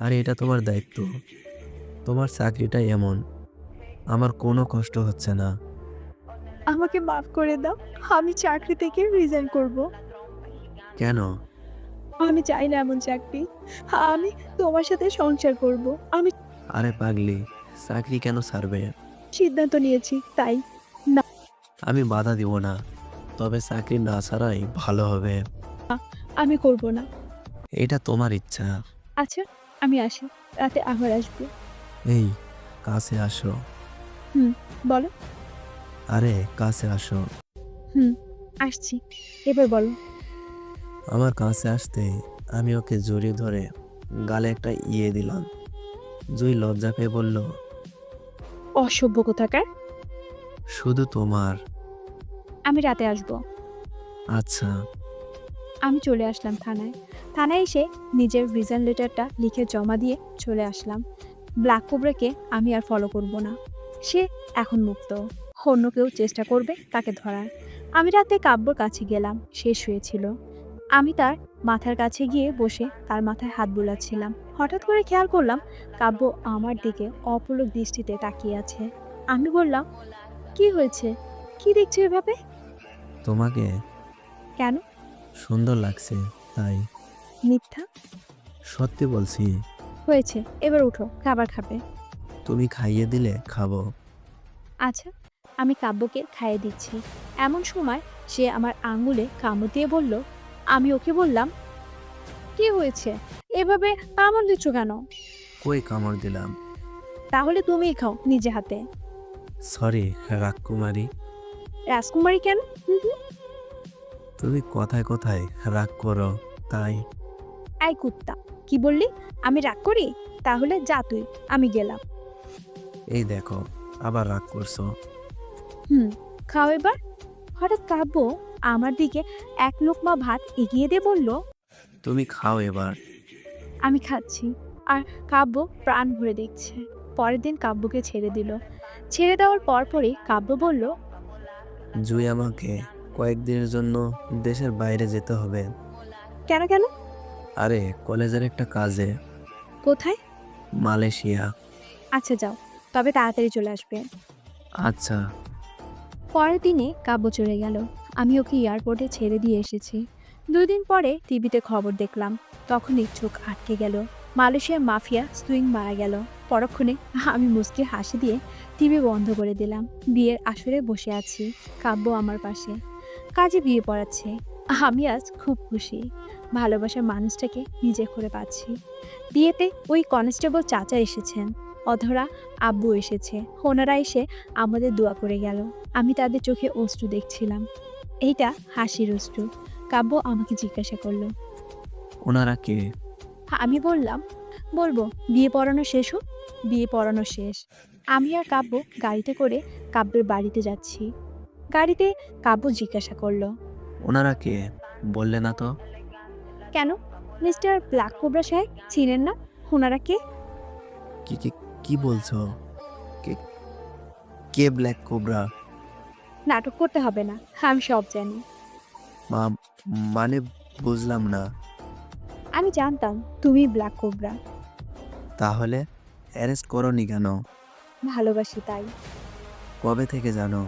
আরে এটা তোমার দায়িত্ব। তোমার চাকরিটাই এমন। আমার কোনো কষ্ট হচ্ছে না। আমাকে মাফ করে দাও। আমি চাকরি থেকে রিজাইন করব। কেন? আমি চাই না এমন চাকরি। আমি তোমার সাথে সংসার করব। আমি আরে পাগলি, চাকরি কেন ছাড়বে? সিদ্ধান্ত নিয়েছি তাই। আমি বাধা দিব না, তবে চাকরি না ছাড়াই ভালো হবে। আমি করব না। এটা তোমার ইচ্ছা। আচ্ছা, আমি আসি, রাতে আবার আসবো। এই, কাছে আসো। বলো। আরে কাছে আসো। আসছি, এবার বলো। আমার কাছে আসতে আমি ওকে জড়িয়ে ধরে গালে একটা ইয়ে দিলাম। জুই লজ্জা পেয়ে বলল, অসভ্য কোথাকার। শুধু তোমার। আমি রাতে আসবো। আচ্ছা। আমি চলে আসলাম থানায়। থানায় এসে নিজের রিজাইন লেটারটা লিখে জমা দিয়ে চলে আসলাম। ব্ল্যাক কোবরাকে আমি আর ফলো করব না। সে এখন মুক্ত। অন্য কেউ চেষ্টা করবে তাকে ধরার। আমি রাতে কাব্যর কাছে গেলাম। সে শুয়েছিল। আমি তার মাথার কাছে গিয়ে বসে তার মাথায় হাত বুলাচ্ছিলাম। হঠাৎ করে খেয়াল করলাম কাব্য আমার দিকে অপলক দৃষ্টিতে তাকিয়ে আছে। আমি বললাম, কি হয়েছে? কি দেখছো এভাবে? তোমাকে কেন? সুন্দর লাগছে তাই। মিথ্যা। সত্যি বলছি। হয়েছে, এবার উঠো, খাবার খাবে। তুমি খাইয়ে দিলে খাবো। আচ্ছা, আমি কাব্যকে খাইয়ে দিচ্ছি। এমন সময় সে আমার আঙুলে কামড় দিয়ে বলল। আমি ওকে বললাম, কি হয়েছে, এভাবে কামড় দিচ্ছ কেন? কই কামড় দিলাম? তাহলে তুমিই খাও নিজে হাতে। সরি রাজকুমারী। রাজকুমারী কেন? হুম হুম। তুমি কথায় কথায় রাগ করো তাই। এই কুত্তা, কি বললি? আমি রাগ করি? তাহলে যা তুই, আমি গেলাম। এই দেখো আবার রাগ করছো। খাও এবার। হঠাৎ কাব্য আমার দিকে এক লোকমা ভাত এগিয়ে দিয়ে বলল, তুমি খাও এবার। আমি খাচ্ছি। আর কাব্য প্রাণ ভরে দেখছে। পরের দিন কাব্যকে ছেড়ে দিল। ছেড়ে দেওয়ার পরপরই কাব্য বলল, জুই আমাকে কয়েকদিনের জন্য দেশের বাইরে যেতে হবে। কেন কেন? আরে কলেজের একটা কাজে। কোথায়? মালয়েশিয়া। আচ্ছা যাও, তবে তাড়াতাড়ি চলে আসবে। আচ্ছা। পরের দিনে কাব্য চলে গেল। আমি ওকে এয়ারপোর্টে ছেড়ে দিয়ে এসেছি। 2 দিন পরে টিভিতে খবর দেখলাম। তখনই চোখ আটকে গেল। মালয়েশিয়ার মাফিয়া সুইং মারা গেল। পরক্ষণে আমি মুচকি হাসি দিয়ে টিভি বন্ধ করে দিলাম। বিয়ের আসরে বসে আছি, কাব্য আমার পাশে। কাজে বিয়ে পড়াচ্ছে। আমি আজ খুব খুশি। ভালোবাসার মানুষটাকে নিজে করে পাচ্ছি। বিয়েতে ওই কনস্টেবল চাচা এসেছেন, অধরা আব্বু এসেছে। ওনারা এসে আমাদের দোয়া করে গেল। আমি তাদের চোখে অশ্রু দেখছিলাম। এইটা হাসির অশ্রু। কাব্য আমাকে জিজ্ঞাসা করলো। ওনারা কে? আমি বললাম, বলবো বিয়ে পড়ানো শেষ হোক। বিয়ে পড়ানো শেষ। আমি আর কাব্য গাড়িতে করে কাব্যের বাড়িতে যাচ্ছি। গাড়িতে কাব্য জিজ্ঞাসা করলো, ওনারা কে বললে না তো? কেন মিস্টার ব্ল্যাক কোবরা সাহেব চিনেন না? ওনারা কে? কি কি কি বলছো? কে কে ব্ল্যাক কোবরা? নাটক করতে হবে না, আমি সব জানি। মানে বুঝলাম না। আমি জানতাম তুমি ব্ল্যাক কোবরা। তাহলে অ্যারেস্ট করনি কেন? ভালোবাসি তাই। কবে থেকে জানো?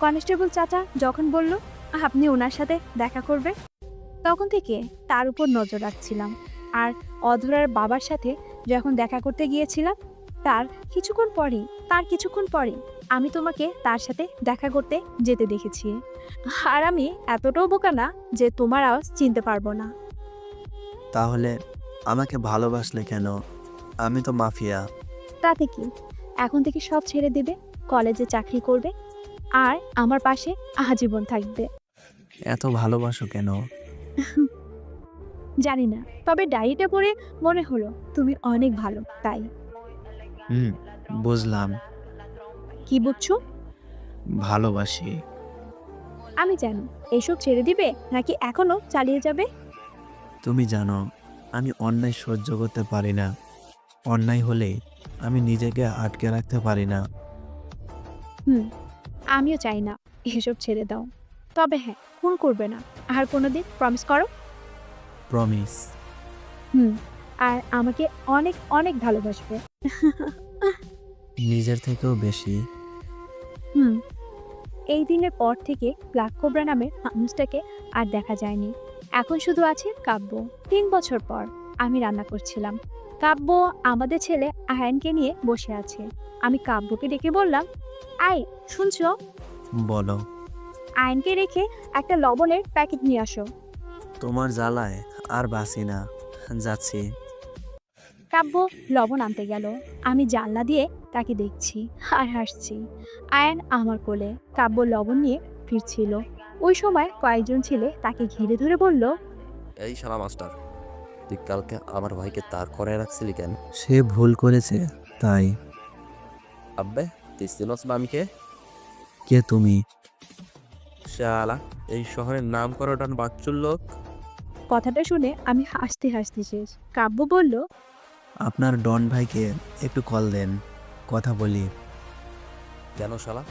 কনস্টেবল চাচা যখন বলল আপনি ওনার সাথে দেখা করবে, তখন থেকে তার উপর নজর রাখছিলাম। আর অধরার বাবার সাথে যখন দেখা করতে গিয়েছিলাম, তার কিছুক্ষণ পরেই আমি তোমাকে তার সাথে দেখা করতে যেতে দেখেছি। আর আমি এতটাও বোকা না যে তোমার আওয়াজ চিনতে পারবো না। তাহলে আমাকে ভালোবাসলে কেন? আমি তো মাফিয়া। তাতে কি, এখন থেকে সব ছেড়ে দেবে, কলেজে চাকরি করবে, আর আমার পাশে আজীবন থাকবে। এত ভালোবাসো কেন? জানি না, তবে ডায়েরিটা পড়ে মনে হলো তুমি অনেক ভালো, তাই। বুঝলাম। কি বুঝছো? ভালোবাসি। আমি জানি। এসব ছেড়ে দিবে নাকি এখনো চালিয়ে যাবে? তুমি জানো আমি অন্যায় সহ্য করতে পারি না। অন্যায় হলে আমি নিজেকে আটকে রাখতে পারি না। আমিও চাই না এসব ছেড়ে দাও। তবে হ্যাঁ, খুন করবে না আর কোনোদিন, প্রমিস করো। প্রমিস। আর আমাকে অনেক অনেক ভালোবাসবে। নিজের থেকেও বেশি। এই দিনের পর থেকে ব্ল্যাক কোবরা নামের মানুষটাকে আর দেখা যায়নি। এখন শুধু আছে কাব্য। 3 বছর পর আমি রান্না করছিলাম। কাব্য আমাদের ছেলে আয়ানকে নিয়ে বসে আছে। আমি কাব্যকে ডেকে বললাম, আয় শুনছো? বলো। আয়নকে রেখে একটা লবণের প্যাকেট নিয়ে আসো। তোমার জ্বালায় আর বাঁচি না, যাচ্ছি। কাব্য লবণ আনতে গেল। আমি জানলা দিয়ে তাকে দেখছি আর হাসছি। আয়ান আমার কোলে, কাব্য লবণ নিয়ে ফিরছিল। ওই সময় কয়েকজন ছেলে তাকে ঘিরে ধরে বলল, এই শালা মাস্টার, তুই কালকে আমার ভাইকে তার করে রাখছিলি কেন? সে ভুল করেছে তাই। আব্বে, তুই চিনস না আমি কে? কে তুমি? শালা এই শহরের নাম করা ডান বাচ্চুর লোক। কথাটা শুনে আমি হাসতে হাসতে শেষ। কাব্য বলল, আপনার ডন ভাইকে একটু কল দেন, কথা বলি। কেন শালা?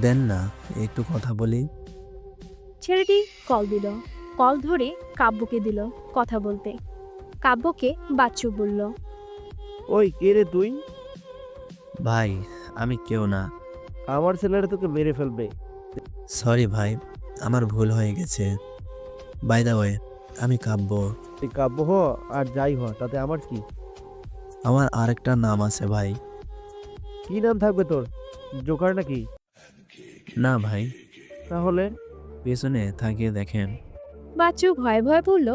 দেন না, একটু কথা বলি। ছেলেটি কল দিল। কল ধরে কাব্যকে দিল কথা বলতে। কাব্যকে বাচ্চু বলল, ওই কে রে তুই? ভাই আমি কেউ না। আমার ছেলেরা তোকে মেরে ফেলবে। সরি ভাই, আমার ভুল হয়ে গেছে। বাই দ্য ওয়ে, আমি কাব্য। তুই কাব্য হ আর যাই হ, তাতে আমার কি? আমার আরেকটা নাম আছে ভাই। কি নাম থাকবে তোর? জোকার নাকি? না ভাই। তাহলে পেছনে তাকিয়ে দেখেন বাচ্চু ভয়ে ভয়ে বলল।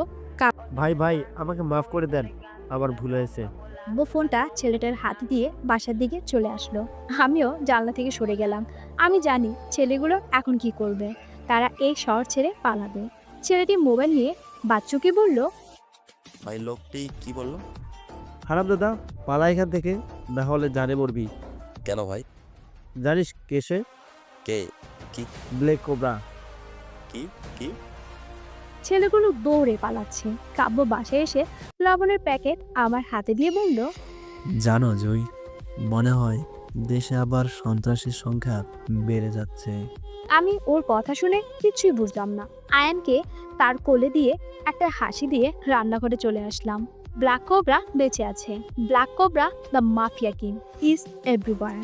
ভাই ভাই আমাকে মাফ করে দেন, আমার ভুল হয়েছে। কাব্য ফোনটা ছেলেটার হাতে দিয়ে বাসার দিকে চলে আসলো। আমিও জানলা থেকে সরে গেলাম। আমি জানি ছেলেগুলো এখন কি করবে, তারা এই শহর ছেড়ে পালাবে। ছেলেটি মোবাইল নিয়ে বাচ্চুকে বলল, ভাই লোকটি কি বললো? খারাপ দাদা, পালা এখান থেকে, না হলে জানে মরবি। কেন ভাই? জানিস কে সে? কে? Black cobra. কি কি? ছেলেগুলো দৌড়ে পালাচ্ছে। কাব্য বাসায় এসে লবণের প্যাকেট আমার হাতে দিয়ে বলল, জানো জুই, মনে হয় দেশে আবার সন্ত্রাসীর সংখ্যা বেড়ে যাচ্ছে। আমি ওর কথা শুনে কিছুই বুঝলাম না। আয়ানকে তার কোলে দিয়ে একটা হাসি দিয়ে রান্নাঘরে চলে আসলাম। ব্ল্যাক কোবরা বেঁচে আছে। Black cobra the mafia king is everywhere.